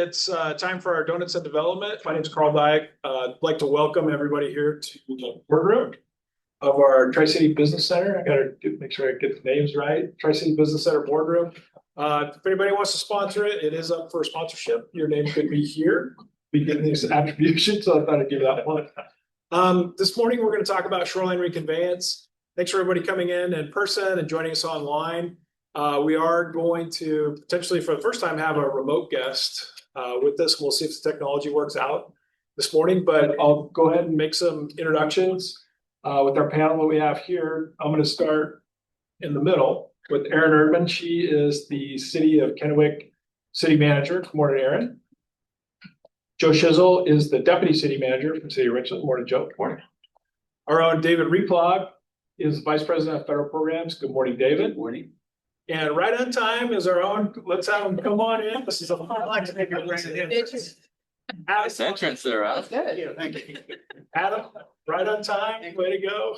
it's time for our Donuts and Development. My name is Carl Dyke. I'd like to welcome everybody here to the boardroom of our Tri-City Business Center. I gotta make sure I get the names right. Tri-City Business Center boardroom. If anybody wants to sponsor it, it is up for sponsorship. Your name could be here. Be getting these attributions, so I thought I'd give that one. This morning, we're going to talk about Shoreline Reconveyance. Thanks for everybody coming in person and joining us online. We are going to potentially, for the first time, have a remote guest with us. We'll see if the technology works out this morning, but I'll go ahead and make some introductions with our panel that we have here. I'm going to start in the middle with Erin Erdman. She is the City of Kennewick City Manager. Good morning, Erin. Joe Shizzle is the Deputy City Manager from City of Richland. Good morning, Joe. Good morning. Our own David Replog is Vice President of Federal Programs. Good morning, David. Good morning. And right on time is our own, let's have him come on in. This is a fun like to make a grand entrance. Nice entrance there, huh? Good. Yeah, thank you. Adam, right on time, way to go.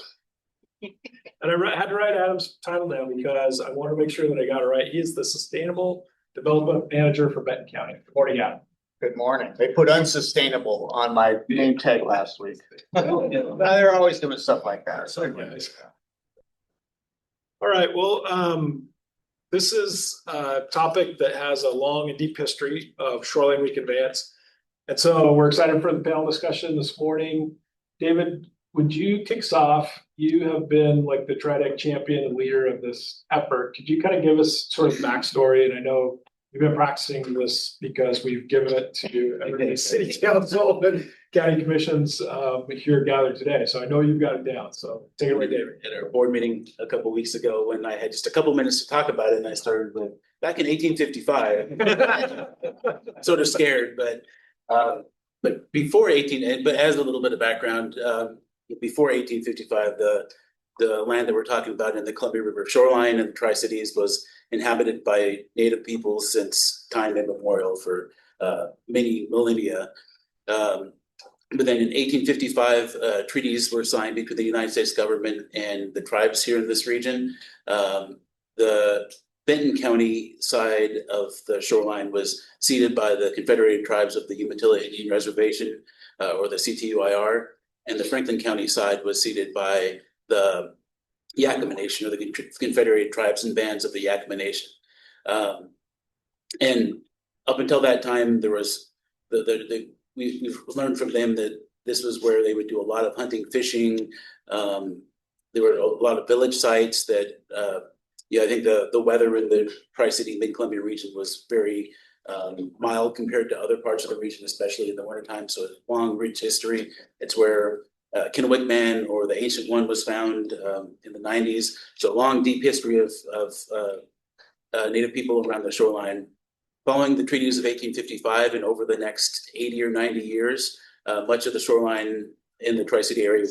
And I had to write Adam's title down because I want to make sure that I got it right. He is the Sustainable Development Manager for Benton County. Good morning, Adam. Good morning. They put unsustainable on my name tag last week. They're always doing stuff like that. So nice. All right, well, this is a topic that has a long and deep history of shoreline reconveyance. And so we're excited for the panel discussion this morning. David, would you kick us off? You have been like the TRIDEC champion and leader of this effort. Could you kind of give us sort of backstory? And I know we've been practicing this because we've given it to every city council and county commissions here gathered today. So I know you've got it down. So take it away, David. At our board meeting a couple of weeks ago, when I had just a couple minutes to talk about it, and I started with back in 1855. Sort of scared, but before but as a little bit of background, before 1855, the land that we're talking about in the Columbia River Shoreline and the Tri-Cities was inhabited by Native peoples since time immemorial for many millennia. But then in 1855, treaties were signed between the United States government and the tribes here in this region. The Benton County side of the shoreline was ceded by the Confederated Tribes of the Umatilla Indian Reservation, or the CTUIR, and the Franklin County side was ceded by the Yakama Nation, or the Confederated Tribes and Bands of the Yakama Nation. And up until that time, there was we've learned from them that this was where they would do a lot of hunting, fishing. There were a lot of village sites that, I think the weather in the Tri-City Mid-Columbia region was very mild compared to other parts of the region, especially in the wintertime. So it's a long, rich history. It's where Kennewick Man, or the Ancient One, was found in the 90s. So a long, deep history of Native people around the shoreline. Following the treaties of 1855 and over the next 80 or 90 years, much of the shoreline in the Tri-City area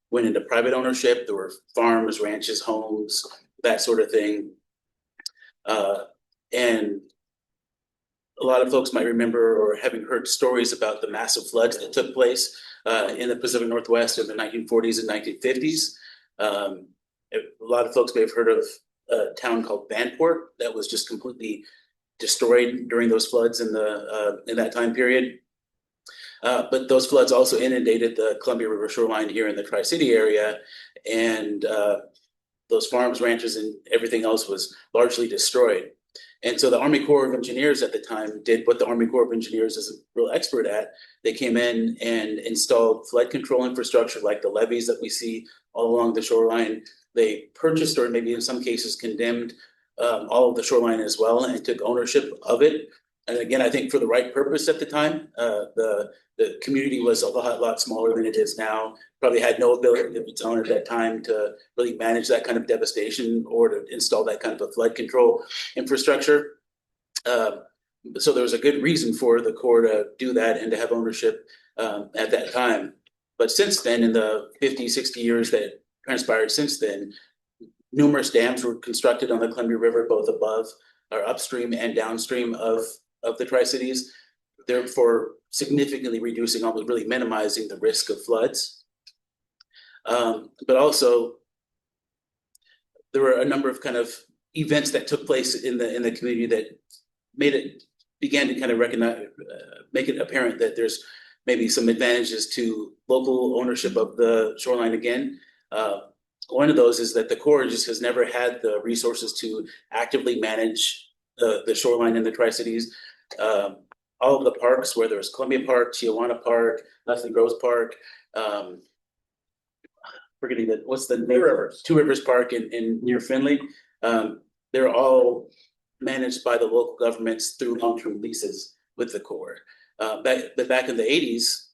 went into private ownership. There were farms, ranches, homes, that sort of thing. And a lot of folks might remember or having heard stories about the massive floods that took place in the Pacific Northwest in the 1940s and 1950s. A lot of folks may have heard of a town called Vanport that was just completely destroyed during those floods in that time period. But those floods also inundated the Columbia River shoreline here in the Tri-City area, and those farms, ranches, and everything else was largely destroyed. And so the Army Corps of Engineers at the time did what the Army Corps of Engineers is a real expert at. They came in and installed flood control infrastructure like the levees that we see all along the shoreline. They purchased, or maybe in some cases condemned, all of the shoreline as well, and took ownership of it. And again, I think for the right purpose at the time. The community was a lot smaller than it is now. Probably had no ability of its own at that time to really manage that kind of devastation or to install that kind of a flood control infrastructure. So there was a good reason for the Corps to do that and to have ownership at that time. But since then, in the 50, 60 years that transpired since then, numerous dams were constructed on the Columbia River, both above or upstream and downstream of the Tri-Cities, therefore significantly reducing, almost really minimizing the risk of floods. But also, there were a number of kind of events that took place in the community that made it began to kind of recognize, make it apparent that there's maybe some advantages to local ownership of the shoreline again. One of those is that the Corps just has never had the resources to actively manage the shoreline in the Tri-Cities. All of the parks, whether it's Columbia Park, Tijuana Park, Leslie Groves Park, forgetting that, what's the name? Two Rivers Park in near Findlay. They're all managed by the local governments through long-term leases with the Corps. But back in the 80s,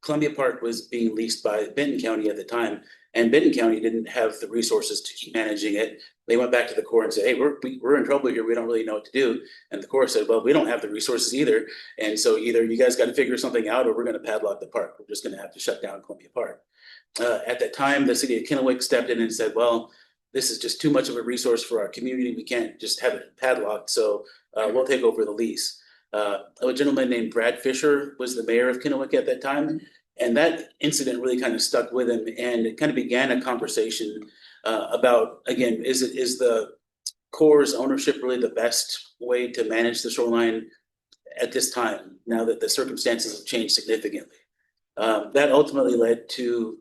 Columbia Park was being leased by Benton County at the time, and Benton County didn't have the resources to keep managing it. They went back to the Corps and said, hey, we're in trouble here. We don't really know what to do. And the Corps said, well, we don't have the resources either. And so either you guys got to figure something out or we're going to padlock the park. We're just going to have to shut down Columbia Park. At that time, the city of Kennewick stepped in and said, well, this is just too much of a resource for our community. We can't just have it padlocked. So we'll take over the lease. A gentleman named Brad Fisher was the mayor of Kennewick at that time. And that incident really kind of stuck with him, and it kind of began a conversation about, again, is the Corps' ownership really the best way to manage the shoreline at this time, now that the circumstances have changed significantly? That ultimately led to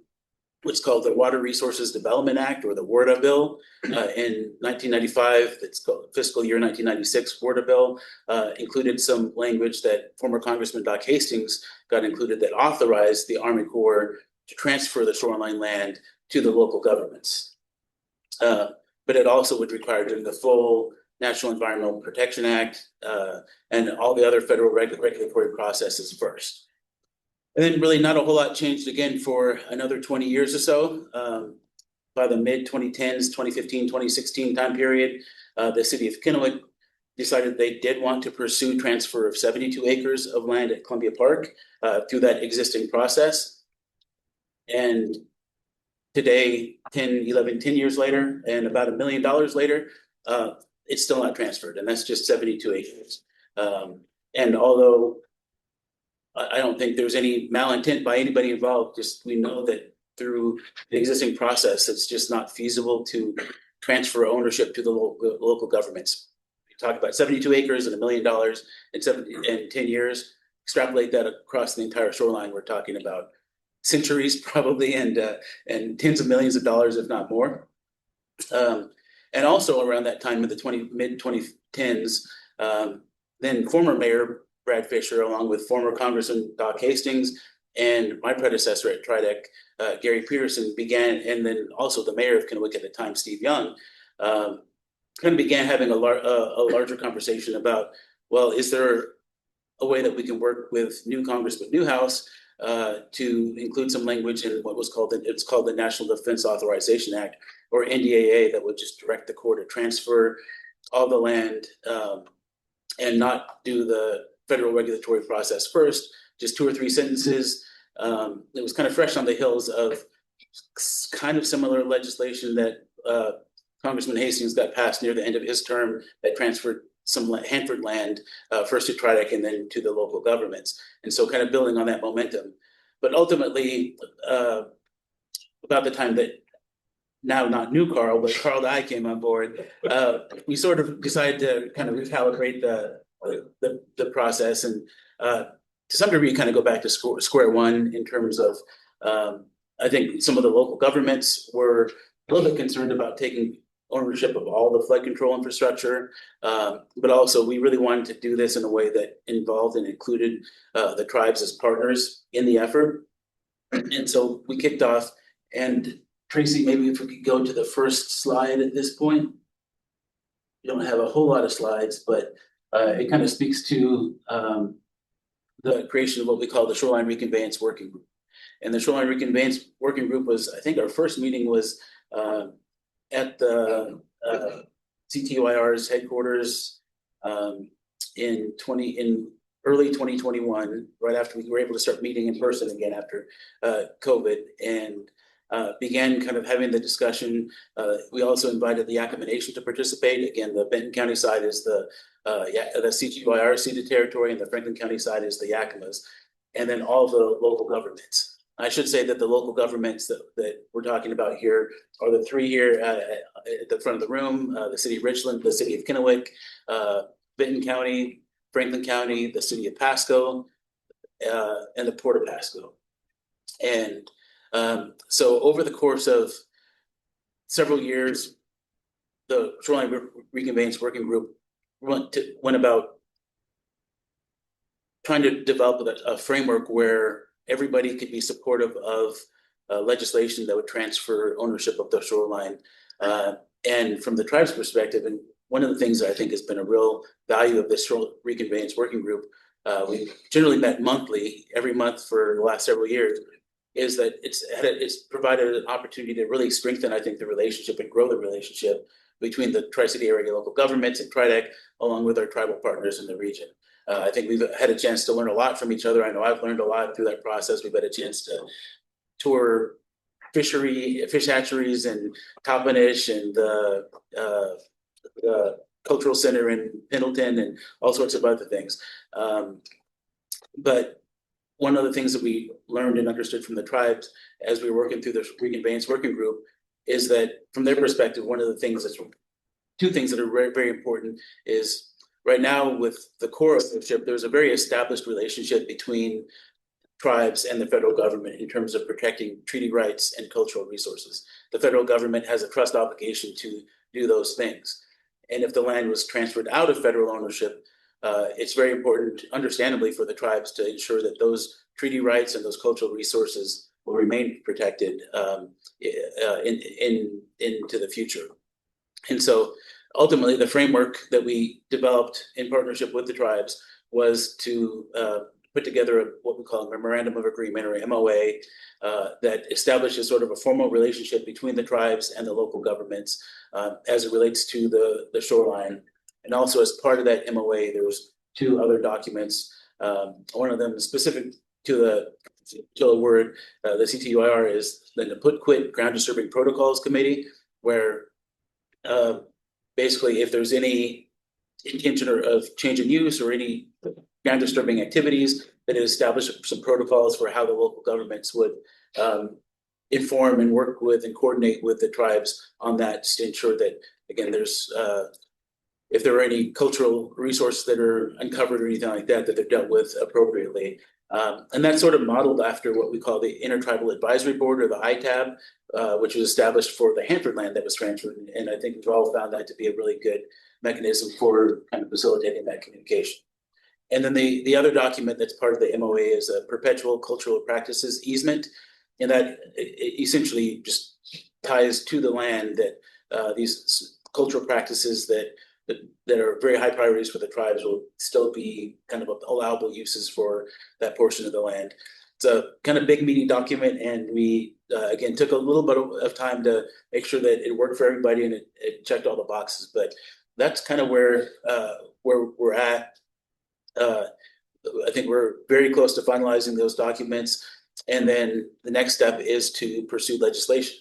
what's called the Water Resources Development Act, or the WRDA bill, in 1995. It's called fiscal year 1996 WRDA bill, included some language that former Congressman Doc Hastings got included that authorized the Army Corps to transfer the shoreline land to the local governments. But it also would require doing the full National Environmental Protection Act and all the other federal regulatory processes first. And then really not a whole lot changed again for another 20 years or so. By the mid-2010s, 2015, 2016 time period, the city of Kennewick decided they did want to pursue transfer of 72 acres of land at Columbia Park through that existing process. And today, 10 years later, and about $1 million later, it's still not transferred, and that's just 72 acres. And although I don't think there's any malintent by anybody involved, just we know that through the existing process, it's just not feasible to transfer ownership to the local governments. We talk about 72 acres and $1 million in 10 years. Extrapolate that across the entire shoreline, we're talking about centuries probably, and tens of millions of dollars, if not more. And also around that time in the mid-2010s, then former Mayor Brad Fisher, along with former Congressman Doc Hastings and my predecessor at TRIDEC, Gary Peterson, began, and then also the mayor of Kennewick at the time, Steve Young, kind of began having a larger conversation about, well, is there a way that we can work with new Congressman Newhouse to include some language in what was called the National Defense Authorization Act, or NDAA, that would just direct the Corps to transfer all the land and not do the federal regulatory process first, just 2 or 3 sentences. It was kind of fresh on the heels of kind of similar legislation that Congressman Hastings got passed near the end of his term that transferred some Hanford land first to TRIDEC and then to the local governments. And so kind of building on that momentum. But ultimately, about the time that now not new Carl, but Carl Dye came on board, we sort of decided to kind of recalibrate the process, and to some degree kind of go back to square one in terms of I think some of the local governments were a little bit concerned about taking ownership of all the flood control infrastructure, but also we really wanted to do this in a way that involved and included the tribes as partners in the effort. And so we kicked off, and Tracy, maybe if we could go to the first slide at this point. We don't have a whole lot of slides, but it kind of speaks to the creation of what we call the Shoreline Reconveyance Working Group. And the Shoreline Reconveyance Working Group was, I think our first meeting was at the CTUIR's headquarters in early 2021, right after we were able to start meeting in person again after COVID, and began kind of having the discussion. We also invited the Yakama Nation to participate. Again, the Benton County side is the CTUIR ceded territory, and the Franklin County side is the Yakamas, and then all the local governments. I should say that the local governments that we're talking about here are the 3 here at the front of the room: the city of Richland, the city of Kennewick, Benton County, Franklin County, the City of Pasco, and the Port of Pasco. And so over the course of several years, the Shoreline Reconveyance Working Group went about trying to develop a framework where everybody could be supportive of legislation that would transfer ownership of the shoreline. And from the tribe's perspective, and one of the things that I think has been a real value of this Shoreline Reconveyance Working Group, we generally met monthly, every month for the last several years, is that it's provided an opportunity to really strengthen, I think, the relationship and grow the relationship between the Tri-City area local governments and TRIDEC, along with our tribal partners in the region. I think we've had a chance to learn a lot from each other. I know I've learned a lot through that process. We've had a chance to tour fish hatcheries and Toppenish and the cultural center in Pendleton and all sorts of other things. But one of the things that we learned and understood from the tribes as we were working through the Reconveyance Working Group is that from their perspective, two things that are very, very important is right now with the core ownership, there's a very established relationship between tribes and the federal government in terms of protecting treaty rights and cultural resources. The federal government has a trust obligation to do those things. And if the land was transferred out of federal ownership, it's very important, understandably, for the tribes to ensure that those treaty rights and those cultural resources will remain protected into the future. And so ultimately, the framework that we developed in partnership with the tribes was to put together what we call a Memorandum of Agreement, or MOA, that establishes sort of a formal relationship between the tribes and the local governments as it relates to the shoreline. And also as part of that MOA, there was two other documents. One of them specific to the word, the CTUIR, is the Napúutkwit Ground Disturbing Protocols Committee, where basically if there's any intention of change in use or any ground disturbing activities, that it established some protocols for how the local governments would inform and work with and coordinate with the tribes on that, to ensure that, again, there's if there are any cultural resources that are uncovered or anything like that, that they're dealt with appropriately. And that's sort of modeled after what we call the Intertribal Advisory Board, or the ITAB, which was established for the Hanford land that was transferred. And I think we've all found that to be a really good mechanism for kind of facilitating that communication. And then the other document that's part of the MOA is a Perpetual Cultural Practices Easement. And that essentially just ties to the land that these cultural practices that are very high priorities for the tribes will still be kind of allowable uses for that portion of the land. It's a kind of big meaty document, and we again took a little bit of time to make sure that it worked for everybody and it checked all the boxes. But that's kind of where we're at. I think we're very close to finalizing those documents, and then the next step is to pursue legislation.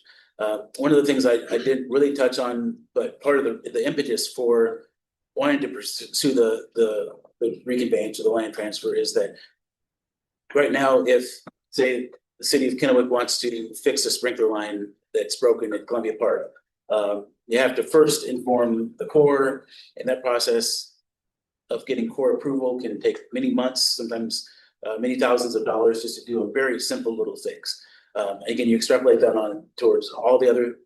One of the things I didn't really touch on, but part of the impetus for wanting to pursue the reconveyance or the land transfer, is that right now, if, say, the city of Kennewick wants to fix a sprinkler line that's broken at Columbia Park, you have to first inform the Corps, and that process of getting Corps approval can take many months, sometimes many thousands of dollars, just to do a very simple little fix. Again, you extrapolate that on towards all the other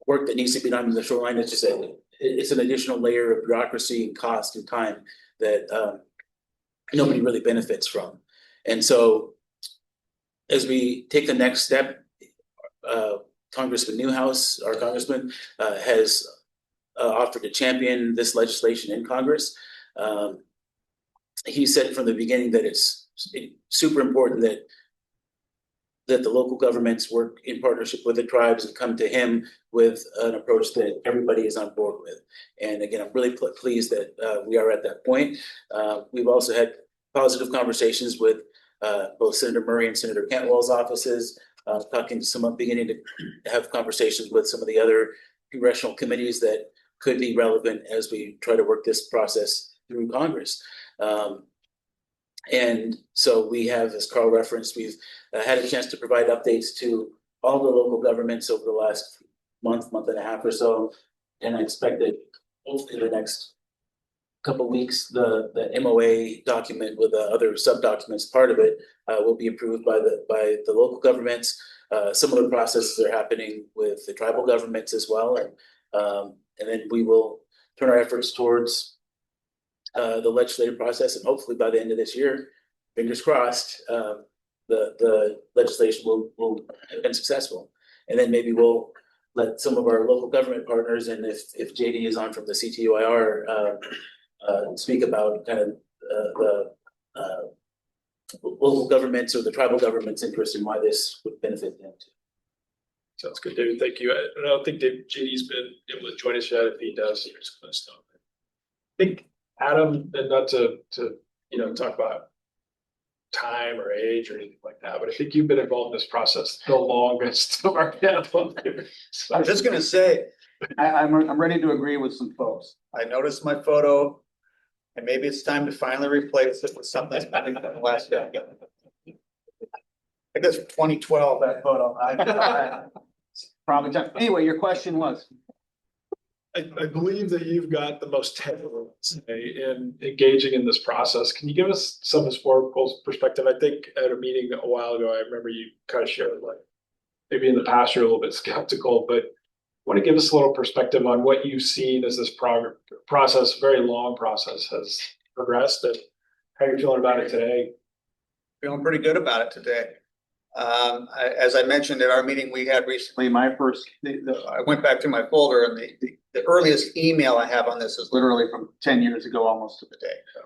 work that needs to be done in the shoreline. It's just it's an additional layer of bureaucracy and cost and time that nobody really benefits from. And so as we take the next step, Congressman Newhouse, our congressman, has offered to champion this legislation in Congress. He said from the beginning that it's super important that the local governments work in partnership with the tribes and come to him with an approach that everybody is on board with. And again, I'm really pleased that we are at that point. We've also had positive conversations with both Senator Murray and Senator Cantwell's offices, beginning to have conversations with some of the other congressional committees that could be relevant as we try to work this process through Congress. And so we have, as Carl referenced, we've had a chance to provide updates to all the local governments over the last month and a half or so. And I expect that hopefully the next couple weeks, the MOA document with the other sub-documents, part of it, will be approved by the local governments. Similar processes are happening with the tribal governments as well, and then we will turn our efforts towards the legislative process, and hopefully by the end of this year, fingers crossed, the legislation will have been successful. And then maybe we'll let some of our local government partners, and if JD is on from the CTUIR, speak about kind of the local governments or the tribal government's interest in why this would benefit them too. Sounds good, David. Thank you. I don't think JD's been able to join us yet. If he does, here's kind of stuff. I think Adam, and not to talk about time or age or anything like that, but I think you've been involved in this process the longest of our panel. I was just gonna say, I'm ready to agree with some folks. I noticed my photo, and maybe it's time to finally replace it with something that's better than the last guy. I guess 2012, that photo. Probably time. Anyway, your question was? I believe that you've got the most technical in engaging in this process. Can you give us some historical perspective? I think at a meeting a while ago, I remember you kind of shared, like, maybe in the past you're a little bit skeptical, but want to give us a little perspective on what you've seen as this process, very long process, has progressed, and how you're feeling about it today. Feeling pretty good about it today. As I mentioned at our meeting we had recently, I went back to my folder, and the earliest email I have on this is literally from 10 years ago, almost to the day. So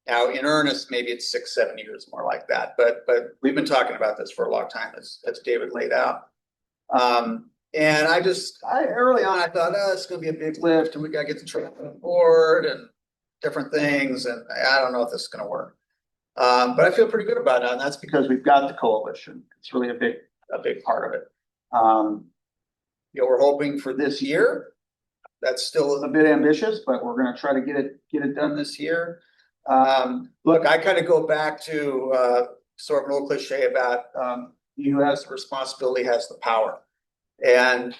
now in earnest, maybe it's 6-7 years more like that. But we've been talking about this for a long time, as David laid out. And early on, I thought, it's going to be a big lift, and we got to get the truck on board and different things. And I don't know if this is going to work. But I feel pretty good about it, and that's because we've got the coalition. It's really a big part of it. We're hoping for this year. That's still a bit ambitious, but we're going to try to get it done this year. Look, I kind of go back to sort of an old cliche about who has the responsibility has the power. And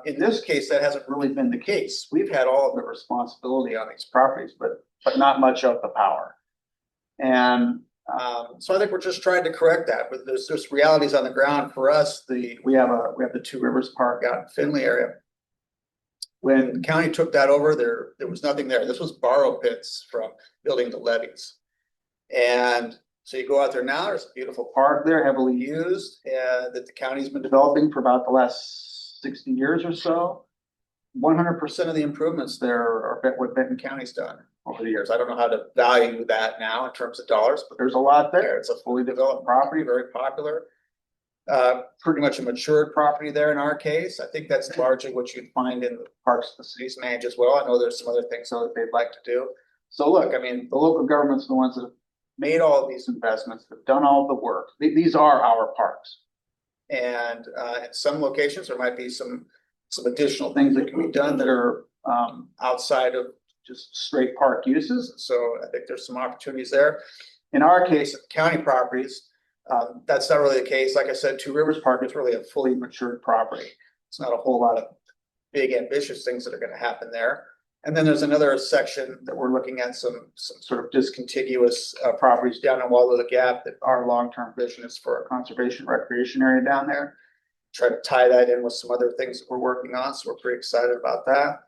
in this case, that hasn't really been the case. We've had all of the responsibility on these properties, but not much of the power. And so I think we're just trying to correct that. But there's realities on the ground for us. We have the Two Rivers Park out in Findlay area. When the county took that over, there was nothing there. This was borrow pits from building the levees. And so you go out there now, there's a beautiful park there, heavily used, that the county's been developing for about the last 60 years or so. 100% of the improvements there are what Benton County's done over the years. I don't know how to value that now in terms of dollars, but there's a lot there. It's a fully developed property, very popular. Pretty much a matured property there in our case. I think that's largely what you'd find in the parks the cities manage as well. I know there's some other things that they'd like to do. So look, I mean, the local governments are the ones that have made all of these investments, have done all the work. These are our parks. And in some locations, there might be some additional things that can be done that are outside of just straight park uses. So I think there's some opportunities there. In our case, at the county properties, that's not really the case. Like I said, Two Rivers Park is really a fully matured property. It's not a whole lot of big ambitious things that are going to happen there. And then there's another section that we're looking at some sort of discontiguous properties down in Wallow Gap that our long-term vision is for a conservation recreation area down there. Try to tie that in with some other things that we're working on. So we're pretty excited about that.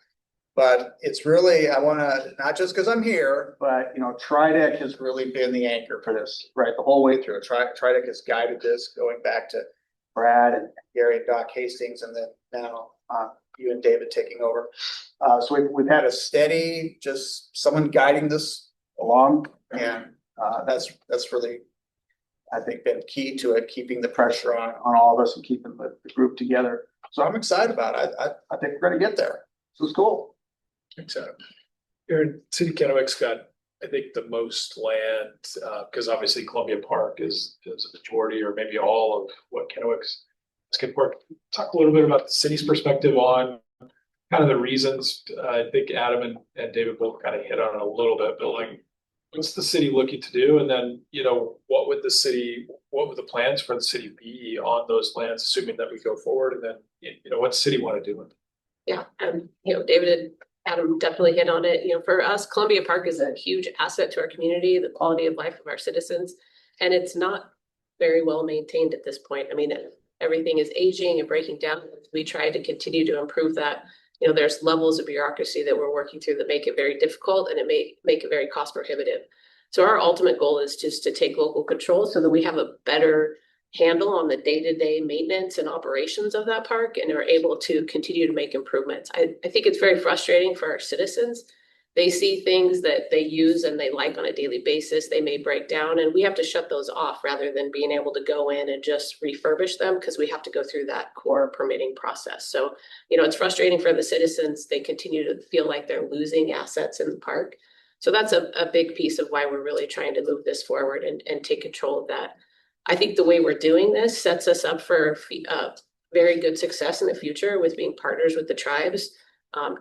But it's really, I want to, not just because I'm here, but, TriDeck has really been the anchor for this, right? The whole way through. TriDeck has guided this going back to Brad and Gary and Doc Hastings, and then now you and David taking over. So we've had a steady, just someone guiding this along. And that's really, I think, been key to it, keeping the pressure on all of us and keeping the group together. So I'm excited about it. I think we're going to get there. So it's cool. So here in City of Kennewick's got, I think, the most land, because obviously Columbia Park is a majority or maybe all of what Kennewick's skate park. Talk a little bit about the city's perspective on kind of the reasons. I think Adam and David both kind of hit on it a little bit, but like, what's the city looking to do? And then, what would the plans for the city be on those lands, assuming that we go forward? And then, what the city want to do with it? Yeah, David had Adam definitely hit on it. You know, for us, Columbia Park is a huge asset to our community, the quality of life of our citizens, and it's not very well maintained at this point. I mean, everything is aging and breaking down. We try to continue to improve that. You know, there's levels of bureaucracy that we're working through that make it very difficult, and it may make it very cost prohibitive. So our ultimate goal is just to take local control so that we have a better handle on the day-to-day maintenance and operations of that park and are able to continue to make improvements. I think it's very frustrating for our citizens. They see things that they use and they like on a daily basis. They may break down, and we have to shut those off rather than being able to go in and just refurbish them, because we have to go through that core permitting process. So, you know, it's frustrating for the citizens. They continue to feel like they're losing assets in the park. So that's a big piece of why we're really trying to move this forward and take control of that. I think the way we're doing this sets us up for very good success in the future with being partners with the tribes,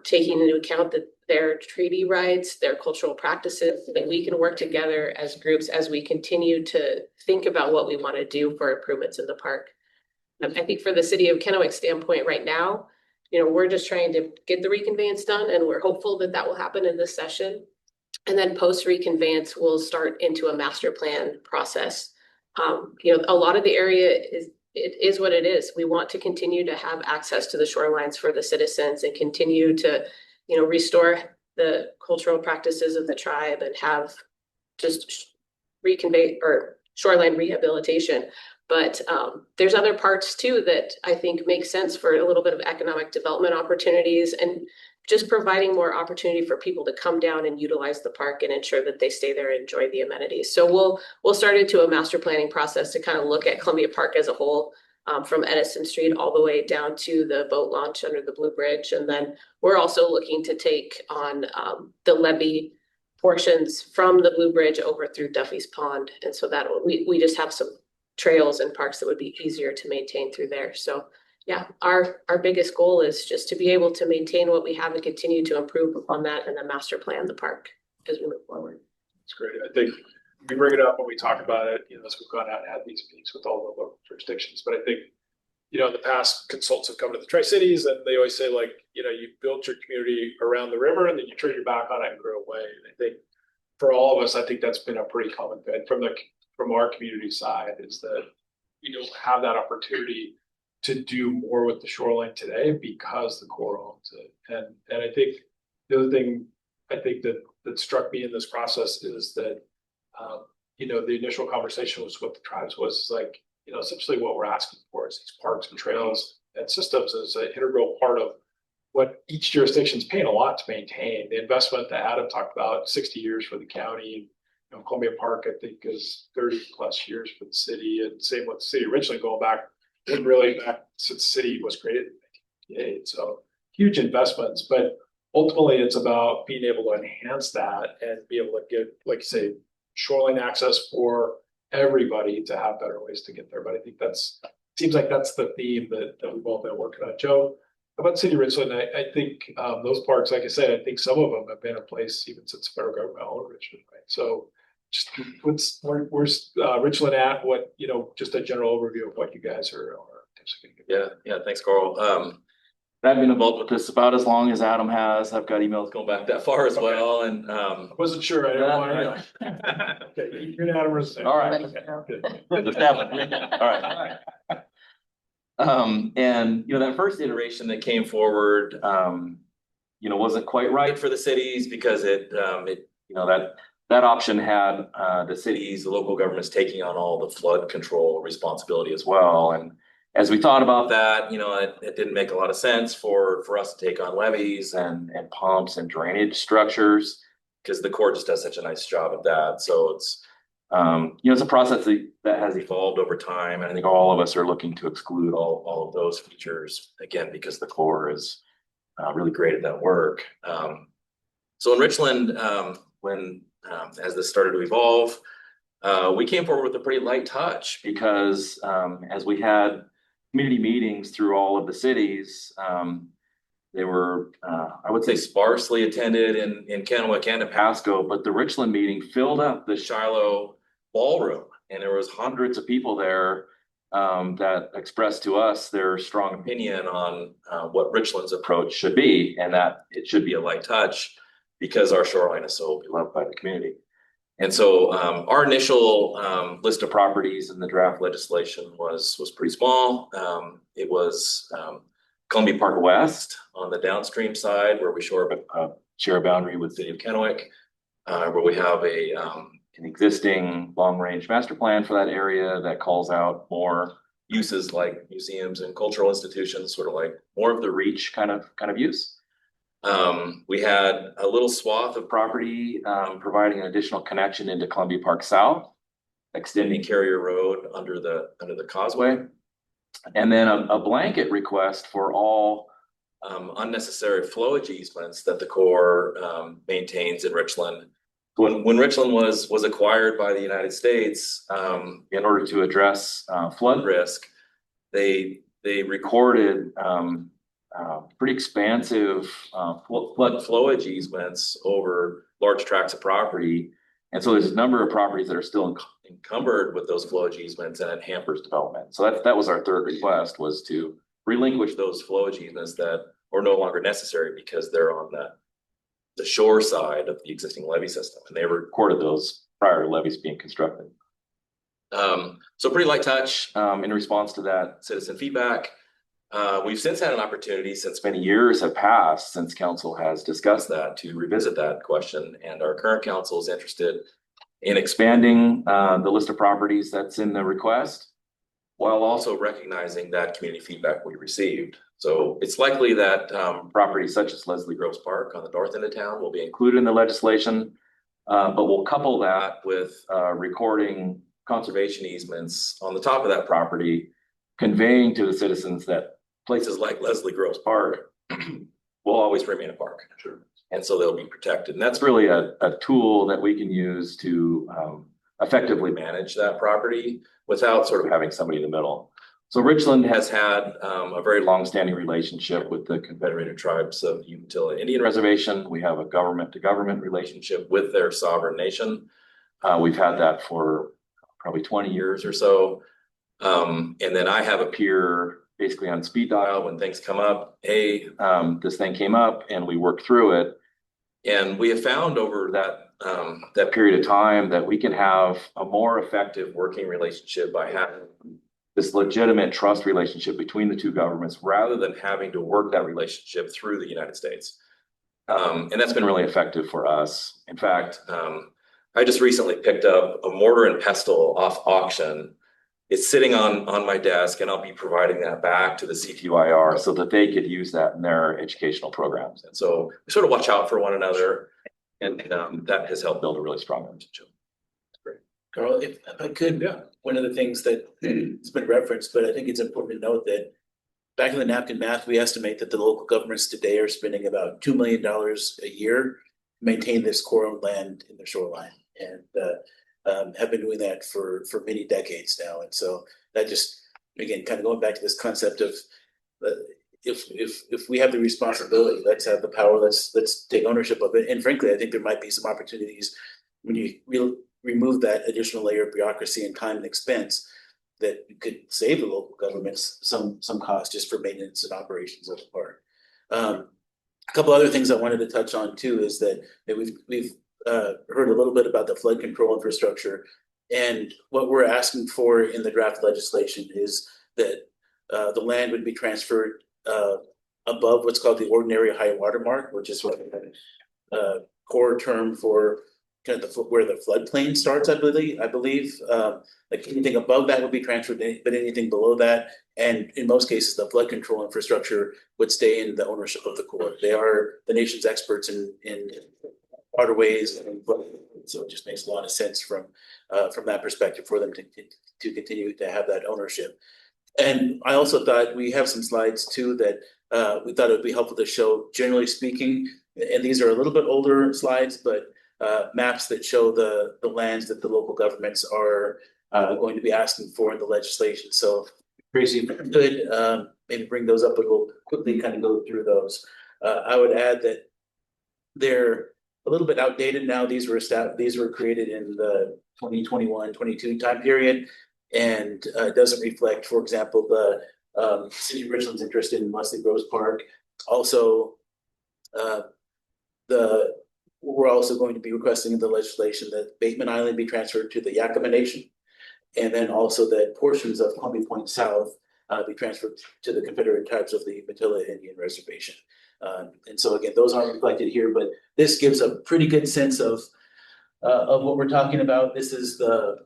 taking into account that their treaty rights, their cultural practices, that we can work together as groups as we continue to think about what we want to do for improvements in the park. I think for the city of Kennewick standpoint right now, you know, we're just trying to get the reconveyance done, and we're hopeful that that will happen in this session. And then post reconveyance, we'll start into a master plan process. You know, a lot of the area is what it is. We want to continue to have access to the shorelines for the citizens and continue to, you know, restore the cultural practices of the tribe and have just reconvey or shoreline rehabilitation. But there's other parts too that I think make sense for a little bit of economic development opportunities and just providing more opportunity for people to come down and utilize the park and ensure that they stay there and enjoy the amenities. So we'll start into a master planning process to kind of look at Columbia Park as a whole, from Edison Street all the way down to the boat launch under the Blue Bridge. And then we're also looking to take on the levee portions from the Blue Bridge over through Duffy's Pond. And so that we just have some trails and parks that would be easier to maintain through there. So yeah, our biggest goal is just to be able to maintain what we have and continue to improve upon that and then master plan the park as we move forward. That's great. I think we bring it up when we talk about it, you know, as we've gone out and had these meetings with all the local jurisdictions. But I think, you know, in the past, consultants have come to the Tri-Cities and they always say, like, you know, you built your community around the river and then you turn your back on it and grow away. And I think for all of us, I think that's been a pretty common thing from our community side, is that you don't have that opportunity to do more with the shoreline today because the Corps owns it. And I think the other thing I think that struck me in this process is that, you know, the initial conversation was with the tribes was like, you know, essentially what we're asking for is these parks and trails and systems is an integral part of what each jurisdiction's paying a lot to maintain. The investment that Adam talked about, 60 years for the county, you know, Columbia Park, I think, is 30 plus years for the city, and same with the city of Richland, going back since the city was created in 1958. So huge investments, but ultimately it's about being able to enhance that and be able to get, like you say, shoreline access for everybody to have better ways to get there. But I think seems like that's the theme that we've all been working on. Joe, about City of Richland, I think those parks, like I said, I think some of them have been in place even since the federal government owned Richland, right? So just where's Richland at? What, you know, just a general overview of what you guys are potentially going to Yeah, thanks, Carl. I've been involved with this about as long as Adam has. I've got emails going back that far as well, and I wasn't sure. I didn't want to. Okay, you're an Adam resident. all right. Okay. All right. And you know, that first iteration that came forward, you know, wasn't quite right for the cities because it you know, that option had the cities, the local governments taking on all the flood control responsibility as well. And as we thought about that, you know, it didn't make a lot of sense for us to take on levees and pumps and drainage structures, because the Corps just does such a nice job at that. So it's you know, it's a process that has evolved over time, and I think all of us are looking to exclude all of those features, again, because the Corps is really great at that work. So in Richland, when as this started to evolve, we came forward with a pretty light touch because as we had community meetings through all of the cities, they were, I would say, sparsely attended in Kennewick and in Pasco, but the Richland meeting filled up the Shiloh ballroom, and there was hundreds of people there that expressed to us their strong opinion on what Richland's approach should be, and that it should be a light touch because our shoreline is so beloved by the community. And so our initial list of properties in the draft legislation was pretty small. It was Columbia Park West on the downstream side where we share a boundary with the City of Kennewick, where we have an existing long-range master plan for that area that calls out more uses like museums and cultural institutions, sort of like more of the reach kind of use. We had a little swath of property providing an additional connection into Columbia Park South, extending Carrier Road under the causeway, and then a blanket request for all unnecessary flowage easements that the Corps maintains in Richland. When Richland was acquired by the United States, in order to address flood risk, they recorded pretty expansive flood flowage easements over large tracts of property. And so there's a number of properties that are still encumbered with those flowage easements, and it hampers development. So that was our third request, was to relinquish those flowage easements that are no longer necessary because they're on the shore side of the existing levee system, and they recorded those prior to levees being constructed. So pretty light touch in response to that citizen feedback. We've since had an opportunity, since many years have passed since council has discussed that, to revisit that question, and our current council is interested in expanding the list of properties that's in the request, while also recognizing that community feedback we received. So it's likely that properties such as Leslie Groves Park on the north end of town will be included in the legislation, but we'll couple that with recording conservation easements on the top of that property, conveying to the citizens that places like Leslie Groves Park will always remain a park. Sure. And so they'll be protected. And that's really a tool that we can use to effectively manage that property without sort of having somebody in the middle. So Richland has had a very long-standing relationship with the Confederated Tribes of Umatilla Indian Reservation. We have a government-to-government relationship with their sovereign nation. We've had that for probably 20 years or so. And then I have a peer basically on speed dial when things come up. Hey, this thing came up, and we work through it. And we have found over that period of time that we can have a more effective working relationship by having this legitimate trust relationship between the two governments, rather than having to work that relationship through the United States. And that's been really effective for us. In fact, I just recently picked up a mortar and pestle off auction. It's sitting on my desk, and I'll be providing that back to the CTUIR so that they could use that in their educational programs. And so we sort of watch out for one another, and that has helped build a really strong relationship. Carl, if I could, one of the things that has been referenced, but I think it's important to note that back in the napkin math, we estimate that the local governments today are spending about $2 million a year to maintain this core owned land in the shoreline, and have been doing that for many decades now. And so that just, again, kind of going back to this concept of if we have the responsibility, let's have the power, let's take ownership of it. And frankly, I think there might be some opportunities when you remove that additional layer of bureaucracy and time and expense that could save the local governments some cost just for maintenance and operations of the park. A couple other things I wanted to touch on too is that we've heard a little bit about the flood control infrastructure, and what we're asking for in the draft legislation is that the land would be transferred above what's called the ordinary high water mark, which is sort of a core term for kind of where the floodplain starts, I believe. Like anything above that would be transferred, but anything below that, and in most cases, the flood control infrastructure would stay in the ownership of the Corps. They are the nation's experts in waterways, and so it just makes a lot of sense from that perspective for them to continue to have that ownership. And I also thought we have some slides too that we thought it would be helpful to show, generally speaking, and these are a little bit older slides, but maps that show the lands that the local governments are going to be asking for in the legislation. So Tracy, if you could maybe bring those up, but we'll quickly kind of go through those. I would add that they're a little bit outdated now. These were created in the 2021-22 time period. And it doesn't reflect, for example, the City of Richland's interest in Leslie Groves Park. Also, we're also going to be requesting in the legislation that Bateman Island be transferred to the Yakama Nation. And then also that portions of Columbia Point South be transferred to the Confederate Tribes of the Matilla Indian Reservation. And so again, those aren't reflected here, but this gives a pretty good sense of what we're talking about. This is the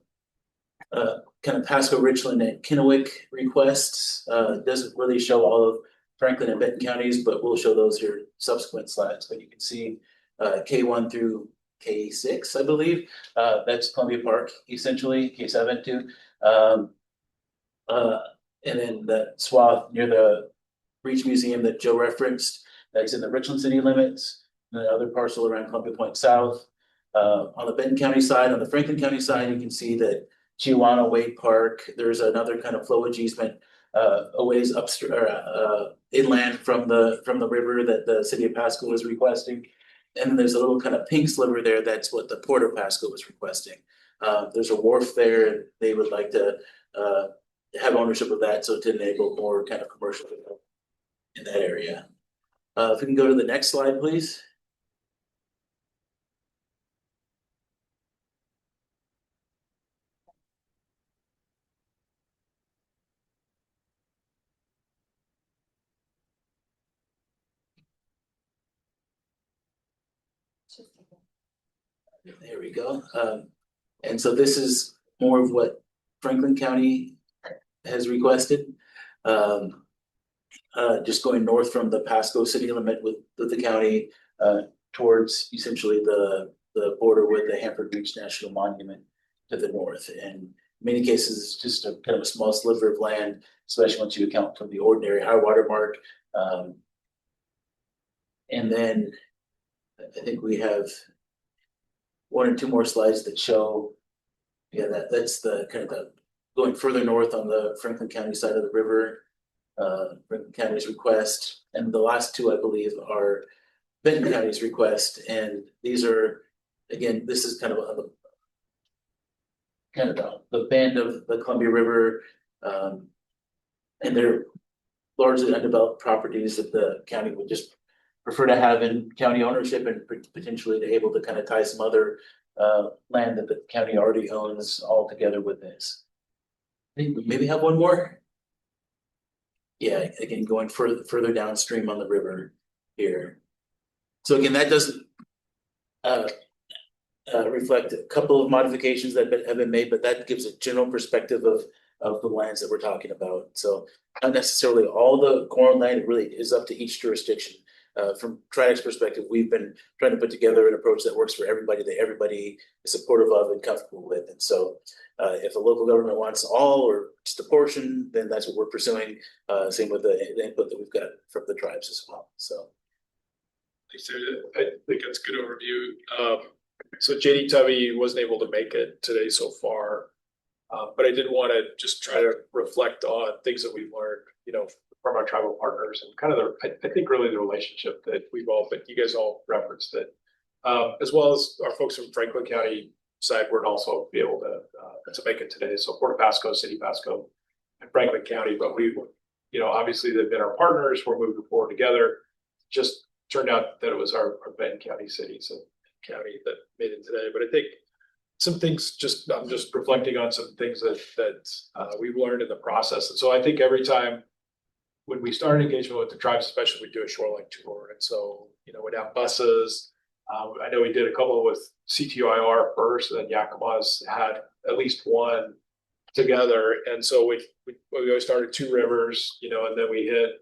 kind of Pasco, Richland, and Kennewick requests. Doesn't really show all of Franklin and Benton counties, but we'll show those here in subsequent slides. But you can see K1 through K6, I believe. That's Columbia Park, essentially, K7 too. And then the swath near the Breach Museum that Joe referenced, that's in the Richland city limits. And the other parcel around Columbia Point South. On the Benton County side, on the Franklin County side, you can see that Chihuahua Wade Park, there's another kind of flowage easement a ways upstream or inland from the river that the city of Pasco is requesting. And then there's a little kind of pink sliver there. That's what the Port of Pasco was requesting. There's a wharf there, and they would like to have ownership of that, so to enable more kind of commercial in that area. If we can go to the next slide, please. There we go. And so this is more of what Franklin County has requested. Just going north from the Pasco city limit with the county towards essentially the border with the Hanford Beach National Monument to the north. And in many cases, it's just a kind of a small sliver of land, especially once you account for the ordinary high water mark. And then I think we have one or two more slides that show, yeah, that's the kind of the going further north on the Franklin County side of the river, Franklin County's request, and the last two, I believe, are Benton County's request. And these are, again, this is kind of the bend of the Columbia River, and they're largely undeveloped properties that the county would just prefer to have in county ownership, and potentially to able to kind of tie some other land that the county already owns all together with this. I think we maybe have one more. Yeah, again, going further downstream on the river here. So again, that doesn't reflect a couple of modifications that have been made, but that gives a general perspective of the lands that we're talking about. So not necessarily all the corn land, it really is up to each jurisdiction. From TriDec's perspective, we've been trying to put together an approach that works for everybody, that everybody is supportive of and comfortable with. And so if a local government wants all or just a portion, then that's what we're pursuing. Same with the input that we've got from the tribes as well. So I think that's a good overview. So JD Tubby wasn't able to make it today so far, but I did want to just try to reflect on things that we've learned, from our tribal partners, and kind of I think really the relationship that you guys all referenced it, as well as our folks from Franklin County side would also be able to make it today. So Port of Pasco, City of Pasco, and Franklin County, but we, obviously they've been our partners. We're moving forward together. Just turned out that it was our Benton County county that made it today. But I think some things I'm just reflecting on some things that we've learned in the process. And so I think every time when we start engagement with the tribes, especially, we do a shoreline tour. And so, we'd have buses. I know we did a couple with CTUIR first, and then Yakama's had at least one together. And so we always started Two Rivers, and then we hit,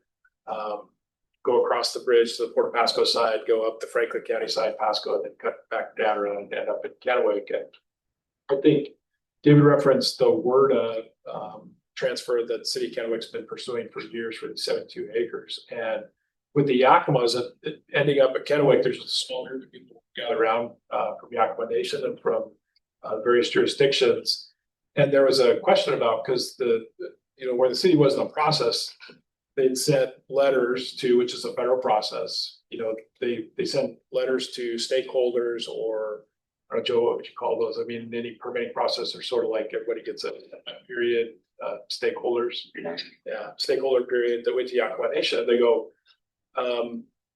go across the bridge to the Port of Pasco side, go up the Franklin County side, Pasco, and then cut back down around and end up in Kennewick. And I think David referenced the word transfer that City of Kennewick's been pursuing for years for the 72 acres. And with the Yakamas ending up at Kennewick, there's a small group of people gathered around from Yakama Nation and from various jurisdictions. And there was a question about, because where the city was in the process, they'd sent letters to, which is a federal process, they sent letters to stakeholders or don't know, Joe, what would you call those? I mean, any permitting process are sort of like everybody gets a period, stakeholders. Yeah, stakeholder period that went to Yakama Nation. They go,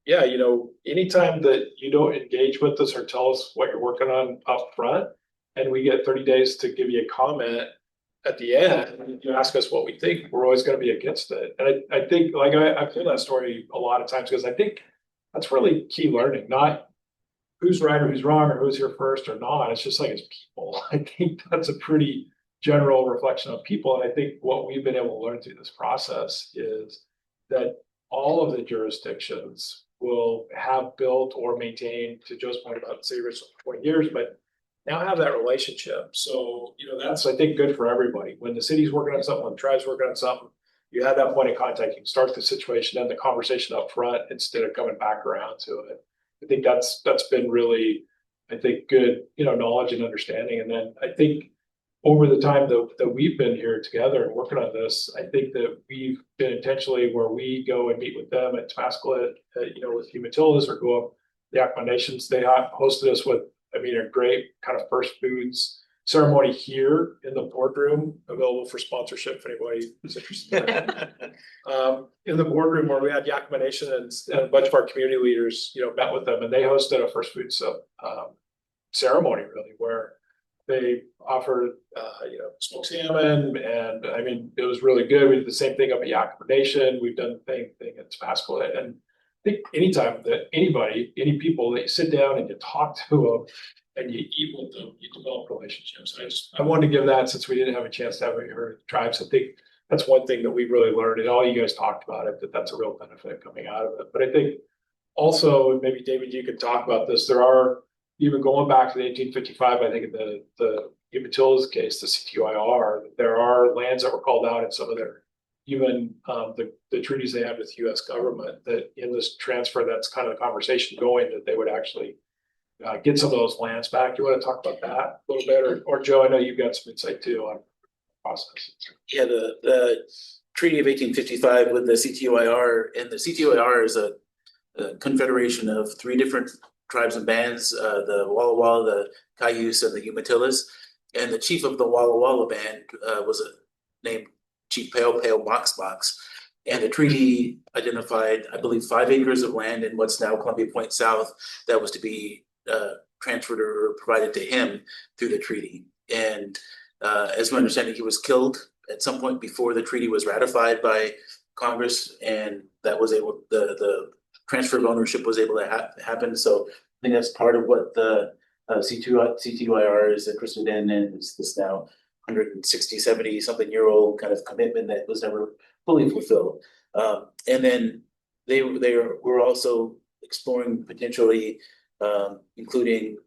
yeah, you know, anytime that you don't engage with us or tell us what you're working on up front, and we get 30 days to give you a comment at the end, and you ask us what we think, we're always going to be against it. And I think, like, I've told that story a lot of times because I think that's really key learning, not who's right or who's wrong or who's here first or not. It's just like it's people. I think that's a pretty general reflection of people. And I think what we've been able to learn through this process is that all of the jurisdictions will have built or maintained, to Joe's point about the city of Richland for 20 years, but now have that relationship. So, you know, that's, I think, good for everybody. When the city's working on something, when the tribe's working on something, you have that point of contact. You can start the situation and the conversation up front instead of coming back around to it. I think that's been really, I think, good, you know, knowledge and understanding. And then I think over the time that we've been here together and working on this, I think that we've been intentionally where we go and meet with them at Pasco, you know, with Utilitarians, or go up the Yakama Nations. They hosted us with, I mean, a great kind of first foods ceremony here in the boardroom, available for sponsorship if anybody is interested. In the boardroom where we had Yakama Nation and a bunch of our community leaders, you know, met with them, and they hosted a first food ceremony really, where they offered, you know, smoked salmon, and I mean, it was really good. We did the same thing up at Yakama Nation. We've done the same thing at Pasco, and I think anytime that any people that you sit down and you talk to them and you eat with them, you develop relationships. I wanted to give that, since we didn't have a chance to have it here at Tribes. I think that's one thing that we really learned, and all you guys talked about it, that's a real benefit coming out of it. But I think also, maybe David, you could talk about this. There are, even going back to the 1855, I think in the Utilitarians case, the CTUIR, there are lands that were called out in some of their, even the treaties they had with the US government, that in this transfer, that's kind of the conversation going, that they would actually get some of those lands back. You want to talk about that a little bit? Or Joe, I know you've got some insight too on the process. Yeah, the Treaty of 1855 with the CTUIR, and the CTUIR is a confederation of 3 different tribes and bands, the Walla Walla, the Cayuse, and the Umatillas. And the chief of the Walla Walla band was named Chief Pale Pale Box Box. And the treaty identified, I believe, 5 acres of land in what's now Columbia Point South that was to be transferred or provided to him through the treaty. And as we understand it, he was killed at some point before the treaty was ratified by Congress, and that was able, the transfer of ownership was able to happen. So I think that's part of what the CTUIR is interested in, and it's this now 160, 70 something year old kind of commitment that was never fully fulfilled. And then they were also exploring potentially including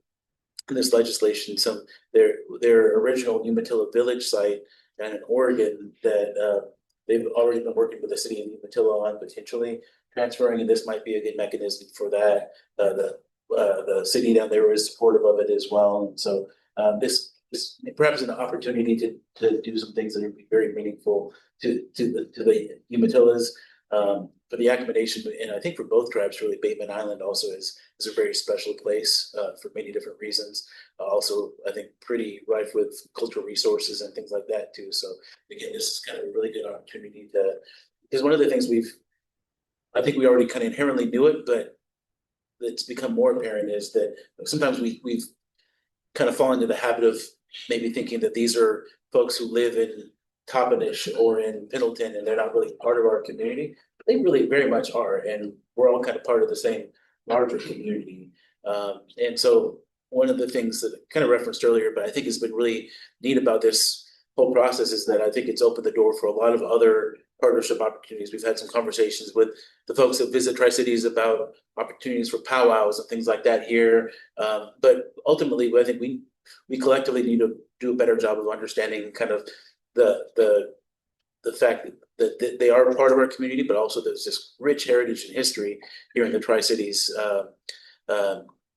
in this legislation some their original Umatilla village site down in Oregon that they've already been working with the city of Umatilla on potentially transferring, and this might be a good mechanism for that. The city down there is supportive of it as well, and so this perhaps an opportunity to do some things that would be very meaningful to the Umatillas, for the Yakama Nation, and I think for both tribes, really. Bateman Island also is a very special place for many different reasons. Also, I think pretty rife with cultural resources and things like that too. So again, this is kind of a really good opportunity to, because one of the things I think we already kind of inherently knew it, but it's become more apparent is that sometimes we've kind of fallen into the habit of maybe thinking that these are folks who live in Toppenish or in Pendleton and they're not really part of our community. They really very much are, and we're all kind of part of the same larger community. And so one of the things that I kind of referenced earlier, but I think has been really neat about this whole process is that I think it's opened the door for a lot of other partnership opportunities. We've had some conversations with the folks that visit Tri-Cities about opportunities for powwows and things like that here. But ultimately, I think we collectively need to do a better job of understanding kind of the fact that they are part of our community, but also there's this rich heritage and history here in the Tri-Cities,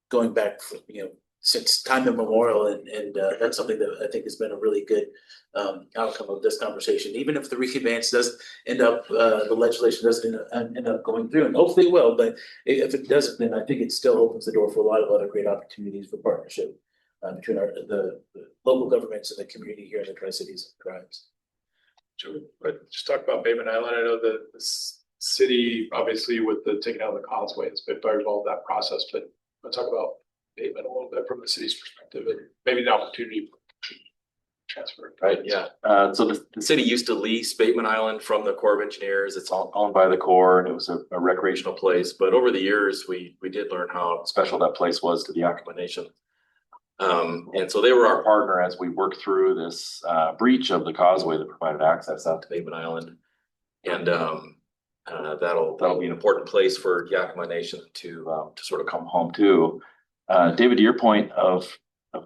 going back, since time immemorial, and that's something that I think has been a really good outcome of this conversation. Even if the reconveyance doesn't end up, the legislation doesn't end up going through, and hopefully it will, but if it doesn't, then I think it still opens the door for a lot of other great opportunities for partnership between the local governments and the community here in the Tri-Cities tribes. But just talk about Bateman Island. I know the city, obviously with the taking out of the causeway, it's been very involved in that process, but let's talk about Bateman a little bit from the city's perspective and maybe the opportunity to transfer. Right, yeah. So the city used to lease Bateman Island from the Corps of Engineers. It's all owned by the Corps, and it was a recreational place. But over the years, we did learn how special that place was to the Yakama Nation. And so they were our partner as we worked through this breach of the causeway that provided access out to Bateman Island. And that'll be an important place for Yakama Nation to sort of come home to. David, to your point of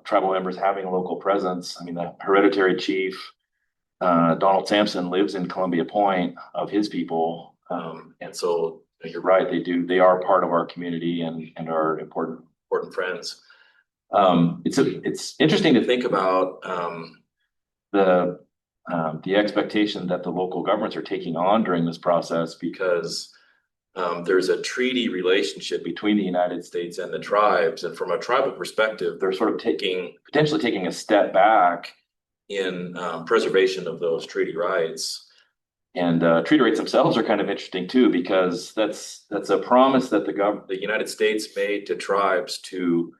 tribal members having a local presence, I mean, the hereditary chief, Donald Sampson, lives in Columbia Point of his people. And so you're right, they are part of our community and are important friends. It's interesting to think about the expectation that the local governments are taking on during this process, because there's a treaty relationship between the United States and the tribes, and from a tribal perspective, they're sort of potentially taking a step back in preservation of those treaty rights. And treaty rights themselves are kind of interesting too, because that's a promise that the United States made to tribes to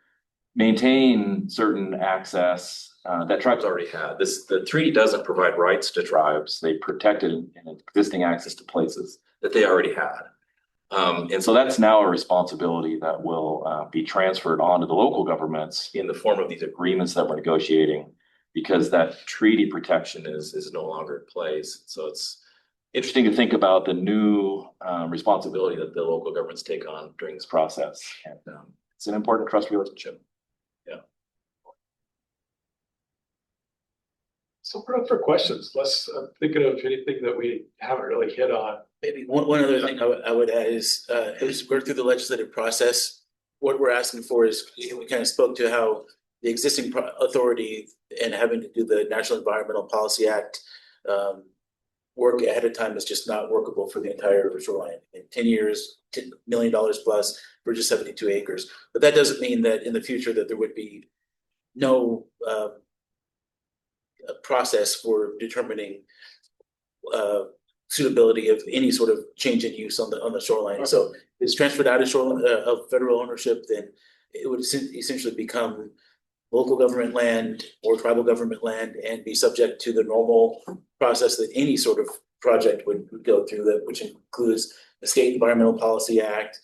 maintain certain access that tribes already had. The treaty doesn't provide rights to tribes. They protected an existing access to places that they already had. And so that's now a responsibility that will be transferred on to the local governments in the form of these agreements that we're negotiating, because that treaty protection is no longer in place. So it's interesting to think about the new responsibility that the local governments take on during this process. And it's an important trust relationship. So we're up for questions. I'm thinking of anything that we haven't really hit on. Maybe one other thing I would add is, as we work through the legislative process, what we're asking for is, we kind of spoke to how the existing authority and having to do the National Environmental Policy Act work ahead of time is just not workable for the entire shoreline. In 10 years, $10 million plus for just 72 acres. But that doesn't mean that in the future that there would be no a process for determining suitability of any sort of change in use on the shoreline. Okay. So if it's transferred out of shoreline of federal ownership, then it would essentially become local government land or tribal government land and be subject to the normal process that any sort of project would go through, that which includes the State Environmental Policy Act.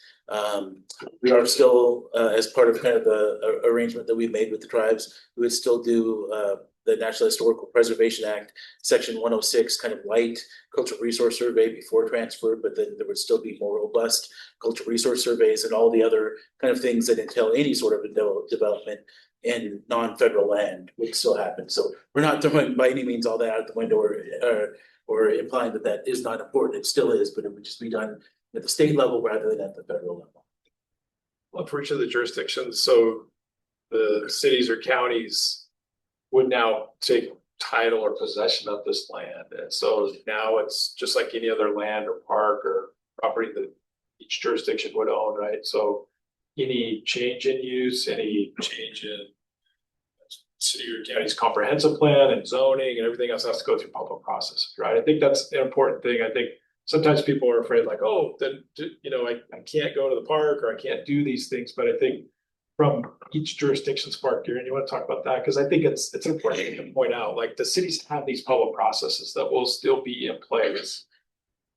We are still, as part of kind of the arrangement that we've made with the tribes, we would still do the National Historical Preservation Act, Section 106, kind of light cultural resource survey before transfer, but then there would still be more robust cultural resource surveys and all the other kind of things that entail any sort of development in non-federal land would still happen. So we're not throwing by any means all that out the window or implying that that is not important. It still is, but it would just be done at the state level rather than at the federal level. Well, for each of the jurisdictions, so the cities or counties would now take title or possession of this land. And so now it's just like any other land or park or property that each jurisdiction would own, right? So any change in use, any change in city or county's comprehensive plan and zoning and everything else has to go through public process, right? I think that's an important thing. I think sometimes people are afraid like, oh, then, I can't go to the park or I can't do these things. But I think from each jurisdiction's part, Garen, you want to talk about that? Because I think it's important to point out, like the cities have these public processes that will still be in place.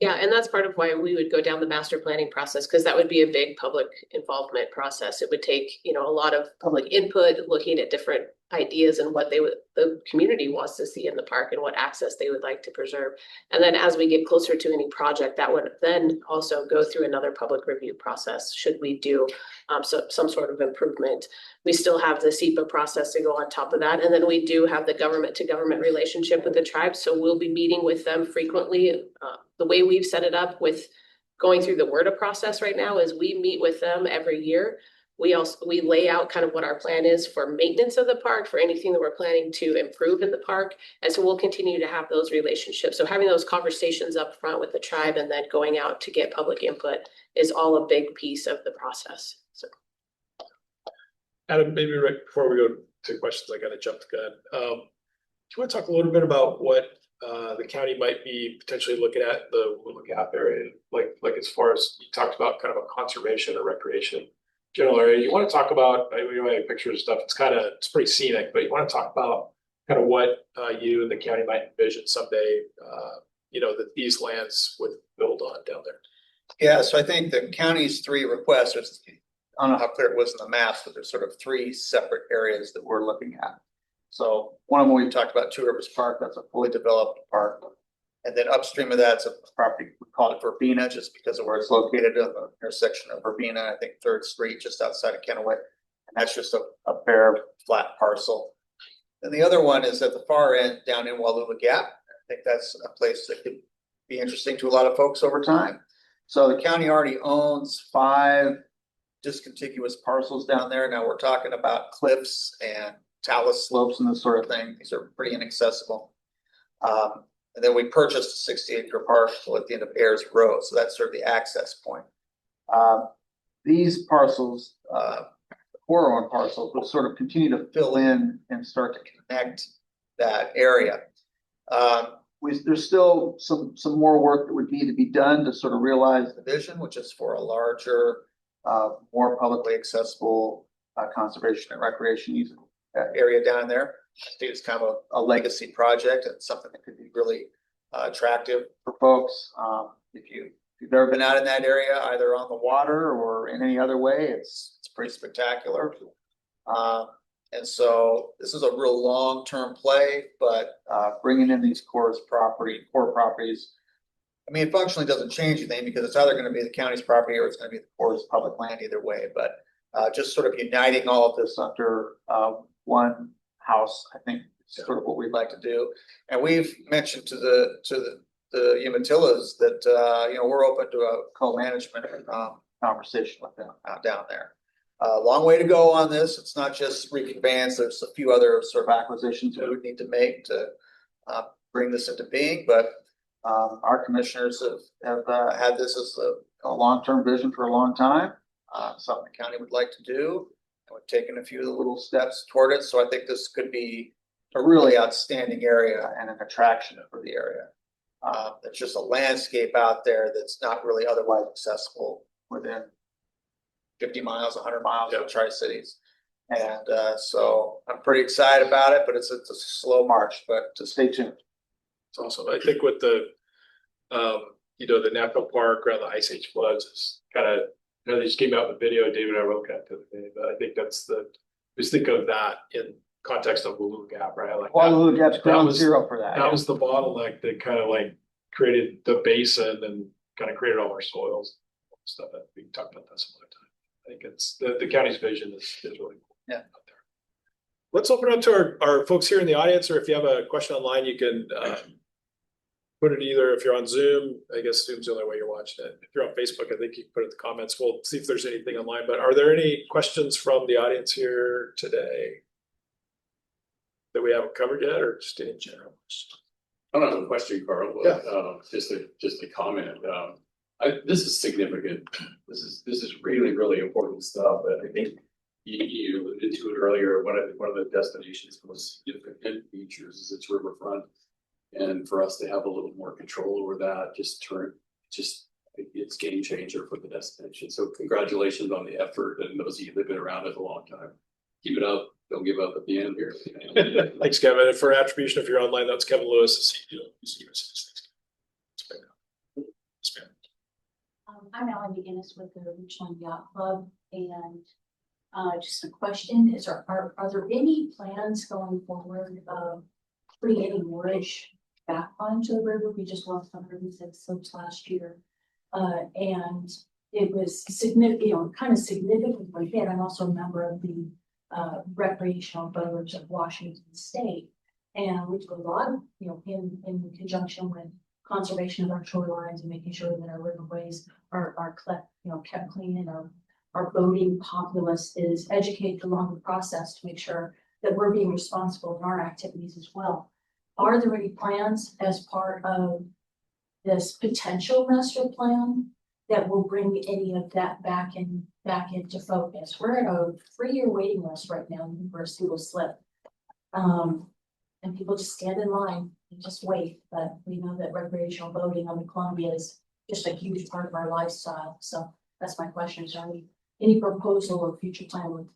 Yeah, and that's part of why we would go down the master planning process, because that would be a big public involvement process. It would take, a lot of public input, looking at different ideas and what the community wants to see in the park and what access they would like to preserve. And then as we get closer to any project, that would then also go through another public review process. Should we do some sort of improvement? We still have the SEPA process to go on top of that. And then we do have the government to government relationship with the tribes. So we'll be meeting with them frequently. The way we've set it up with going through the WRDA process right now is we meet with them every year. We lay out kind of what our plan is for maintenance of the park, for anything that we're planning to improve in the park. And so we'll continue to have those relationships. So having those conversations up front with the tribe and then going out to get public input is all a big piece of the process. So, Adam, maybe right before we go to questions, I gotta jump the gun. Do you want to talk a little bit about what the county might be potentially looking at the Willow Gap area? Like as far as you talked about kind of a conservation or recreation general area, you want to talk about, I mean, we have pictures and stuff, it's pretty scenic, but you want to talk about kind of what you and the county might envision someday, that these lands would build on down there. Yeah, so I think the county's three requests, I don't know how clear it was in the maps, but there's sort of three separate areas that we're looking at. So one of them we talked about, Two Rivers Park, that's a fully developed park. And then upstream of that's a property, we call it Verbena, just because of where it's located at the intersection of Verbena, I think 3rd Street, just outside of Kennewick. And that's just a bare, flat parcel. And the other one is at the far end down in Wallula Gap. I think that's a place that could be interesting to a lot of folks over time. So the county already owns 5 discontiguous parcels down there. Now we're talking about cliffs and talus slopes and this sort of thing. These are pretty inaccessible. And then we purchased a 60-acre parcel at the end of Ayers Road. So that's sort of the access point. These parcels, the 401 parcels, will sort of continue to fill in and start to connect that area. There's still some more work that would need to be done to sort of realize the vision, which is for a larger, more publicly accessible conservation and recreation use area down there. I think it's kind of a legacy project and something that could be really attractive for folks. If you've ever been out in that area, either on the water or in any other way, it's pretty spectacular. And so this is a real long-term play, but bringing in these core properties, I mean, it functionally doesn't change anything because it's either going to be the county's property or it's going to be the Corps' public land either way. But just sort of uniting all of this under one house, I think is sort of what we'd like to do. And we've mentioned to the Umatillas that we're open to a co-management conversation with them out down there. Long way to go on this. It's not just reconveyance. There's a few other sort of acquisitions we would need to make to bring this into being. But our commissioners have had this as a long-term vision for a long time. Something the county would like to do. And we've taken a few little steps toward it. So I think this could be a really outstanding area and an attraction for the area. There's just a landscape out there that's not really otherwise accessible within 50 miles, 100 miles of Tri-Cities. And so I'm pretty excited about it, but it's a slow march, but to stay tuned. It's awesome. I think with the national park around the Ice Age floods is kind of, they just came out with a video, David and I were looking at the other day, but I think just think of that in context of Wallula Gap, right? Like Wallula Gap's ground zero for that. That was the bottleneck that kind of like created the basin and kind of created all our soils stuff that we talked about that some other time. I think it's the county's vision is really cool. Yeah. Out there. Let's open it up to our folks here in the audience, or if you have a question online, you can put it either if you're on Zoom. I guess Zoom's the only way you're watching it. If you're on Facebook, I think you can put it in the comments. We'll see if there's anything online. But are there any questions from the audience here today that we haven't covered yet, or just in general? I don't have a question, Carl, but just a comment. This is significant. This is really, really important stuff. And I think you alluded to it earlier. One of the destination's most significant features is its riverfront, and for us to have a little more control over that, it's game changer for the destination. So congratulations on the effort, and those of you that've been around it a long time, keep it up. Don't give up at the end here. Thanks, Kevin. And for attribution, if you're online, that's Kevin Lewis. I'm Ellen McGinnis with the Richland Yacht Club, and just a question: are there any plans going forward of putting any moorage back onto the river? We just lost 106 slips last year, and it was significant, kind of significantly hit. I'm also a member of the recreational boaters of Washington State, and we do a lot of, in conjunction with conservation of our shorelines and making sure that our riverways are kept clean, and our boating populace is educated along the process to make sure that we're being responsible in our activities as well. Are there any plans as part of this potential master plan that will bring any of that back into focus. We're at a 3-year waiting list right now for a single slip. And people just stand in line and just wait, but we know that recreational boating on the Columbia is just a huge part of our lifestyle. So that's my question. Is there any proposal or future plan with?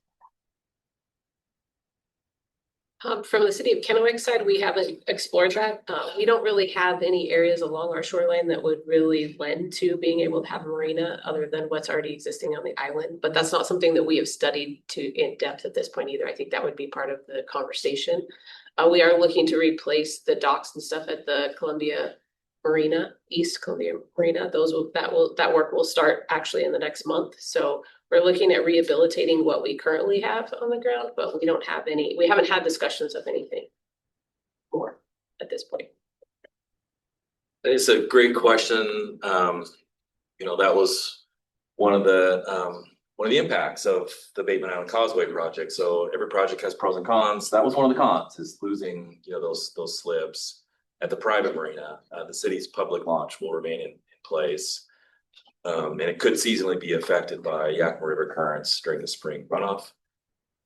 From the city of Kennewick side, we haven't explored that. We don't really have any areas along our shoreline that would really lend to being able to have a marina other than what's already existing on the island. But that's not something that we have studied in depth at this point either. I think that would be part of the conversation. We are looking to replace the docks and stuff at the Columbia Marina, East Columbia Marina. That work will start actually in the next month. So we're looking at rehabilitating what we currently have on the ground, but we haven't had discussions of anything more at this point. It's a great question. That was one of the impacts of the Bateman Island Causeway project. So every project has pros and cons. That was one of the cons, is losing, those slips at the private marina. The city's public launch will remain in place. And it could seasonally be affected by Yakama River currents during the spring runoff.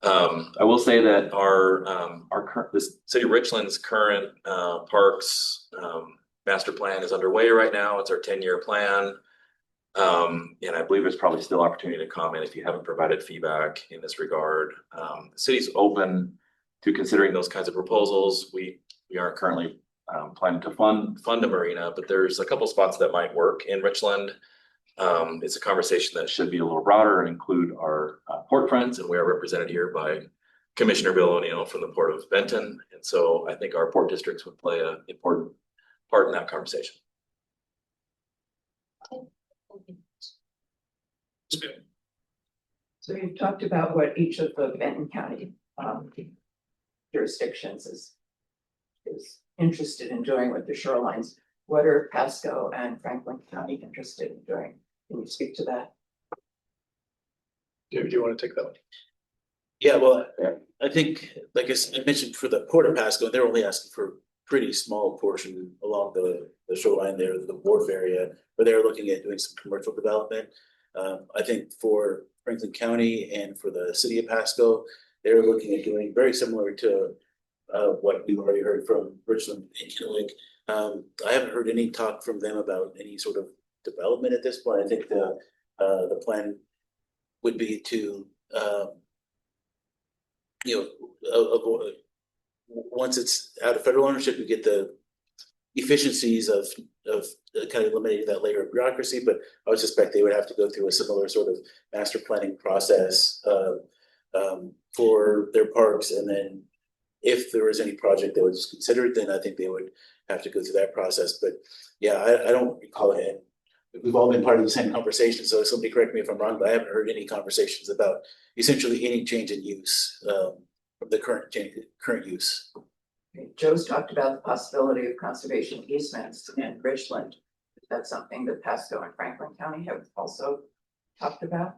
I will say that the city of Richland's current parks master plan is underway right now. It's our 10-year plan. And I believe there's probably still opportunity to comment if you haven't provided feedback in this regard. The city's open to considering those kinds of proposals. We aren't currently planning to fund a marina, but there's a couple spots that might work in Richland. It's a conversation that should be a little broader and include our port friends, and we are represented here by Commissioner Bill O'Neill from the Port of Benton. And so I think our port districts would play an important part in that conversation. So you talked about what each of the Benton County jurisdictions is interested in doing with the shorelines. What are Pasco and Franklin County interested in doing? Can you speak to that? Do you want to take that one? Yeah, well, I think, like I mentioned, for the Port of Pasco, they're only asking for a pretty small portion along the shoreline there, the wharf area, where they're looking at doing some commercial development. I think for Franklin County and for the city of Pasco, they're looking at doing very similar to what we've already heard from Richland and Kennewick. I haven't heard any talk from them about any sort of development at this point. I think the plan would be to once it's out of federal ownership, you get the efficiencies of kind of eliminating that layer of bureaucracy. But I would suspect they would have to go through a similar sort of master planning process for their parks, and then if there was any project that was considered, then I think they would have to go through that process. But yeah, I don't recall it. We've all been part of the same conversation, so somebody correct me if I'm wrong, but I haven't heard any conversations about essentially any change in use from the current use. Joe's talked about the possibility of conservation easements in Richland. Is that something that Pasco and Franklin County have also talked about?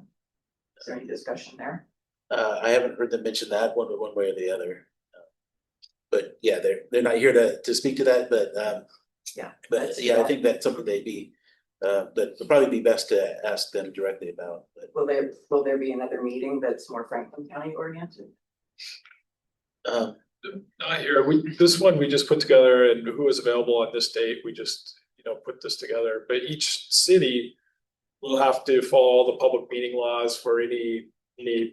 Is there any discussion there? I haven't heard them mention that one way or the other. But yeah, they're not here to speak to that. But I think that's something they'd be that would probably be best to ask them directly about. But Will there be another meeting that's more Franklin County oriented? Not here. This one we just put together, and who was available on this date, we just put this together. But each city will have to follow all the public meeting laws for any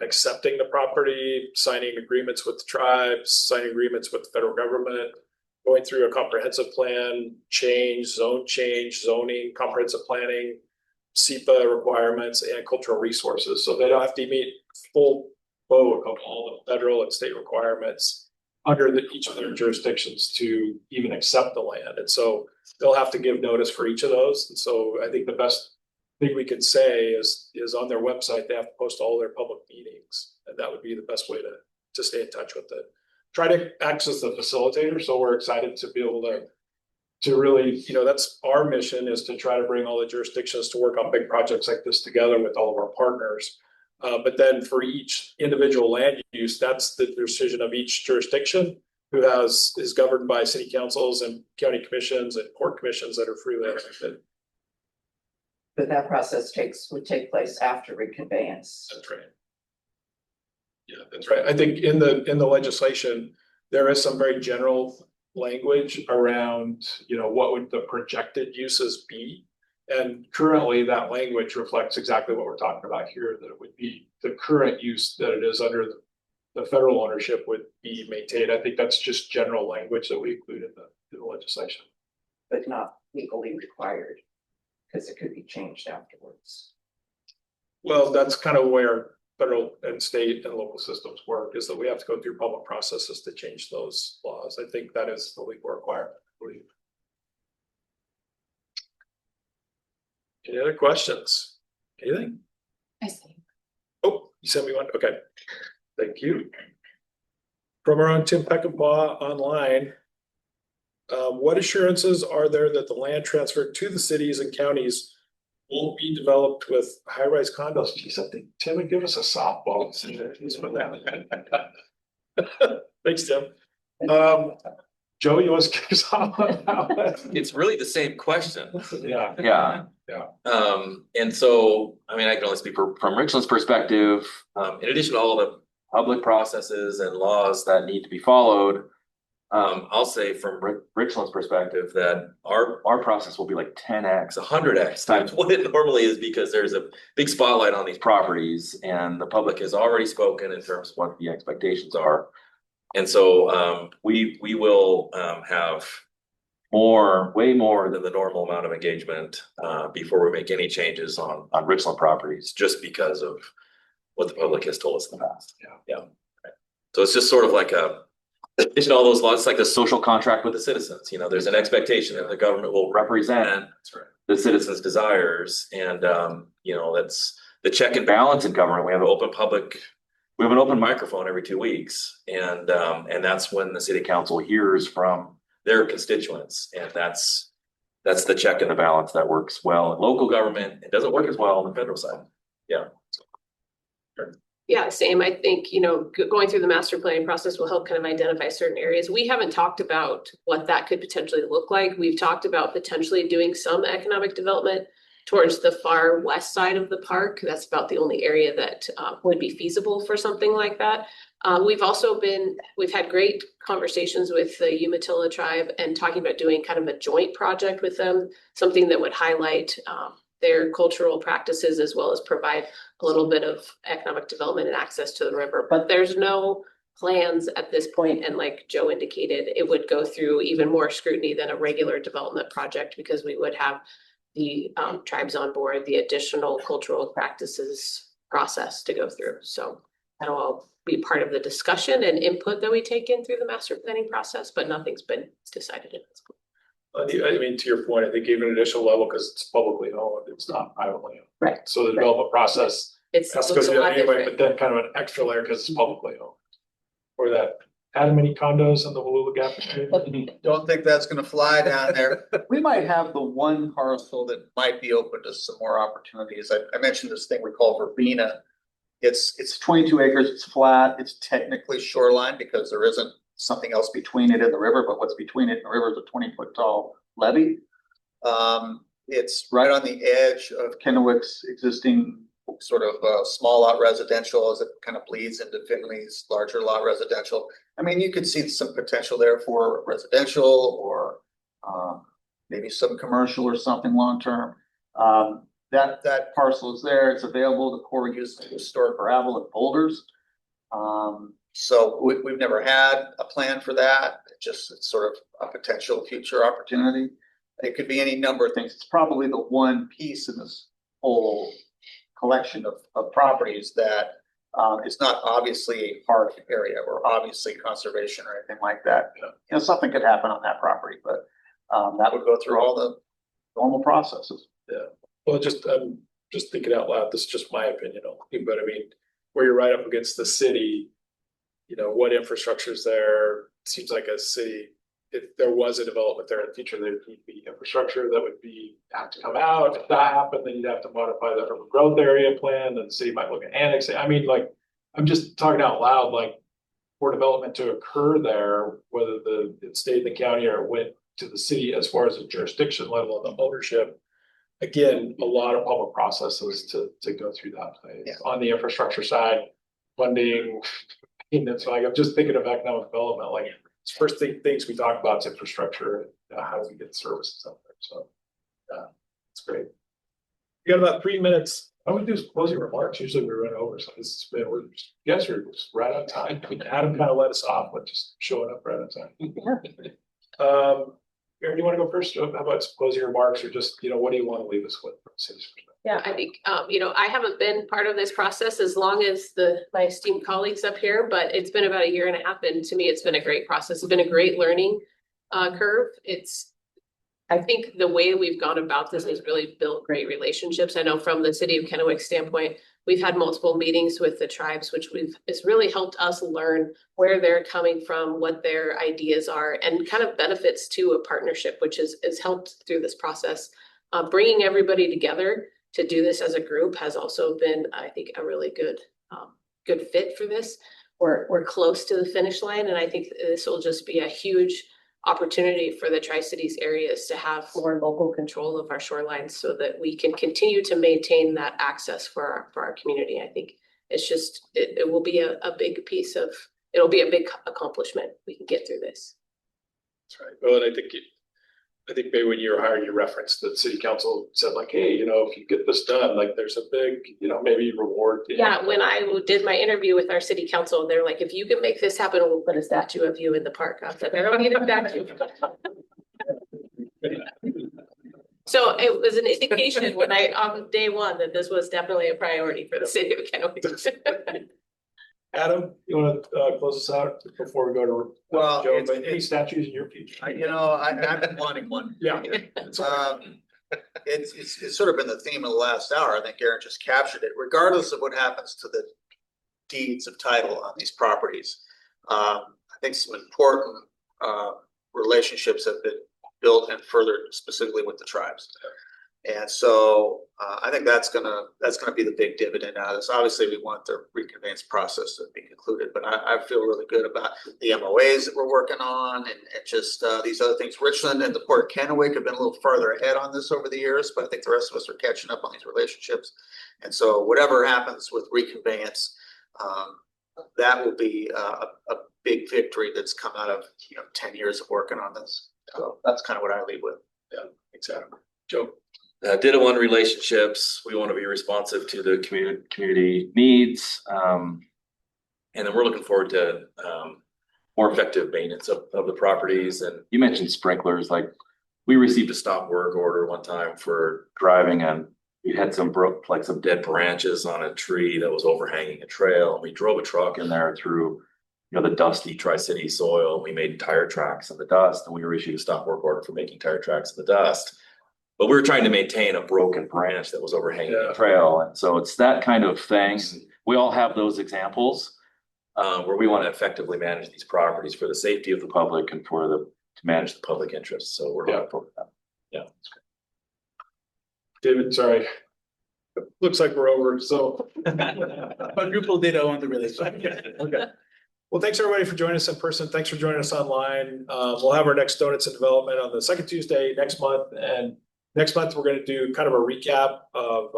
accepting the property, signing agreements with the tribes, signing agreements with the federal government, going through a comprehensive plan, zone change, zoning, comprehensive planning, SEPA requirements, and cultural resources. So they don't have to meet full boat of all the federal and state requirements under each of their jurisdictions to even accept the land. And so they'll have to give notice for each of those. And so I think the best thing we can say is on their website, they have to post all their public meetings. And that would be the best way to stay in touch with it. Try to act as the facilitator. So we're excited to be able to really, that's our mission, is to try to bring all the jurisdictions to work on big projects like this together with all of our partners. But then for each individual land use, that's the decision of each jurisdiction, who is governed by city councils and county commissions and port commissions that are freely elected. But that process would take place after reconveyance. That's right. Yeah, that's right. I think in the legislation, there is some very general language around, what would the projected uses be? And currently that language reflects exactly what we're talking about here, that it would be the current use that it is under the federal ownership would be maintained. I think that's just general language that we include in the legislation. But not legally required, because it could be changed afterwards. Well, that's kind of where federal and state and local systems work, is that we have to go through public processes to change those laws. I think that is the legal requirement, I believe. Any other questions? Anything? I see. Oh, you sent me one? Okay. Thank you. From our own Tim Peckinpah online. What assurances are there that the land transferred to the cities and counties won't be developed with high-rise condos? Geez, I think Tim would give us a softball. Thanks, Tim. Joe, you want to kick us off on that? It's really the same question. Yeah. Yeah. Yeah. And so, I mean, I can only speak from Richland's perspective, in addition to all the public processes and laws that need to be followed. I'll say from Richland's perspective that our process will be like 10x, 100x times what it normally is, because there's a big spotlight on these properties and the public has already spoken in terms of what the expectations are. And so we will have way more than the normal amount of engagement before we make any changes on Richland properties, just because of what the public has told us in the past. Yeah. Right. So it's just sort of like addition to all those laws, it's like the social contract with the citizens. There's an expectation that the government will represent the citizens' desires, and that's the check and balance in government. We have an open microphone every 2 weeks, and that's when the city council hears from their constituents, and that's the check and the balance that works well in local government. It doesn't work as well on the federal side. Yeah. Yeah, same. I think, going through the master planning process will help kind of identify certain areas. We haven't talked about what that could potentially look like. We've talked about potentially doing some economic development towards the far west side of the park. That's about the only area that would be feasible for something like that. We've had great conversations with the Umatilla tribe and talking about doing kind of a joint project with them, something that would highlight their cultural practices, as well as provide a little bit of economic development and access to the river. But there's no plans at this point, and like Joe indicated, it would go through even more scrutiny than a regular development project, because we would have the tribes on board, the additional cultural practices process to go through. So that'll all be part of the discussion and input that we take in through the master planning process, but nothing's been decided at this point. I mean, to your point, I think even additional level, because it's publicly owned, it's not privately owned. Right. So the development process It's has to go looks a through lot that anyway, different. but then kind of an extra layer because it's publicly owned. Or that, how many condos in the Wallula Gap? Don't think that's gonna fly down there. We might have the one parcel that might be open to some more opportunities. I mentioned this thing we call Verbena. It's 22 acres, it's flat, it's technically shoreline because there isn't something else between it and the river, but what's between it and the river is a 20-foot tall levee. It's right on the edge of Kennewick's existing sort of small lot residential as it kind of bleeds into Finley's larger lot residential. I mean, you could see some potential there for residential or maybe some commercial or something long-term. That parcel is there, it's available. The Corps used to store gravel and boulders. So we've never had a plan for that. It's sort of a potential future opportunity. It could be any number of things. It's probably the one piece in this whole collection of properties that is not obviously a park area or obviously conservation or anything like that. Something could happen on that property, but that would go through all the normal processes. Yeah. Well, I'm just thinking out loud. This is just my opinion only, but I mean, where you're right up against the city, what infrastructure is there? It seems like a city, if there was a development there in the future, there would be infrastructure that would have to come out. If that happened, then you'd have to modify the urban growth area plan, and the city might look at annexing. I mean, like, I'm just talking out loud, like, for development to occur there, whether it stayed in the county or it went to the city as far as the jurisdiction level and the ownership, again, a lot of public processes to go through that phase. Yeah. On the infrastructure side, funding, it's like, I'm just thinking of economic development, like, first things we talk about is infrastructure, how do we get services out there, so, it's great. We got about 3 minutes. I would do closing remarks. Usually we run over, so this has been, you guys are just right on time. Adam kind of let us off, but just showing up right on time. Aaron, you want to go first? How about some closing remarks, or just, what do you want to leave us with? Yeah, I think, I haven't been part of this process as long as my esteemed colleagues up here, but it's been about 1.5 years, and to me, it's been a great process. It's been a great learning curve. I think the way we've gone about this has really built great relationships. I know from the City of Kennewick standpoint, we've had multiple meetings with the tribes, which it's really helped us learn where they're coming from, what their ideas are, and kind of benefits to a partnership, which has helped through this process. Bringing everybody together to do this as a group has also been, I think, a really good fit for this. We're close to the finish line, and I think this will just be a huge opportunity for the Tri-Cities areas to have more local control of our shorelines so that we can continue to maintain that access for our community. I think it's just, it will be a big piece of, it'll be a big accomplishment. We can get through this. That's right. Well, and I think maybe when you were hired, you referenced that city council said like, hey, if you get this done, like there's a big, maybe reward. Yeah, when I did my interview with our city council, they're like, if you can make this happen, we'll put a statue of you in the park. I said, I don't need a statue. So it was an indication on day one that this was definitely a priority for the city of Kennewick. Adam, you want to close us out before we go to Well, Joe? Any statues in your future? I've been wanting one. Yeah. It's sort of been the theme of the last hour. I think Aaron just captured it. Regardless of what happens to the deeds of title on these properties, I think some important relationships have been built and furthered specifically with the tribes. And so I think that's gonna be the big dividend out of this. Obviously, we want the reconveyance process to be concluded, but I feel really good about the MOAs that we're working on and just these other things. Richland and the Port of Kennewick have been a little farther ahead on this over the years, but I think the rest of us are catching up on these relationships. And so whatever happens with reconveyance, that will be a big victory that's come out of 10 years of working on this. So that's kind of what I leave with. Yeah, exactly. Joe. Ditto on relationships. We want to be responsive to the community needs. And then we're looking forward to more effective maintenance of the properties. And you mentioned sprinklers. Like we received a stop work order one time for driving, and we had some dead branches on a tree that was overhanging a trail. And we drove a truck in there through the dusty Tri-City soil. We made tire tracks in the dust, and we were issued a stop work order for making tire tracks in the dust. But we were trying to maintain a broken branch that was overhanging the trail. And so it's that kind of thing. We all have those examples where we want to effectively manage these properties for the safety of the public and to manage the public interest. So we're hopeful for that. Yeah. David, sorry. It looks like we're over, so. Quadruple ditto on the relationship. Okay. Well, thanks everybody for joining us in person. Thanks for joining us online. We'll have our next Donuts and Development on the second Tuesday next month. And next month, we're going to do kind of a recap of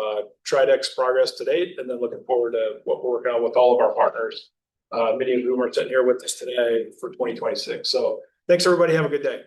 Tridec's progress to date, and then looking forward to what we're working on with all of our partners, many of whom are sitting here with us today for 2026. So thanks, everybody. Have a good day.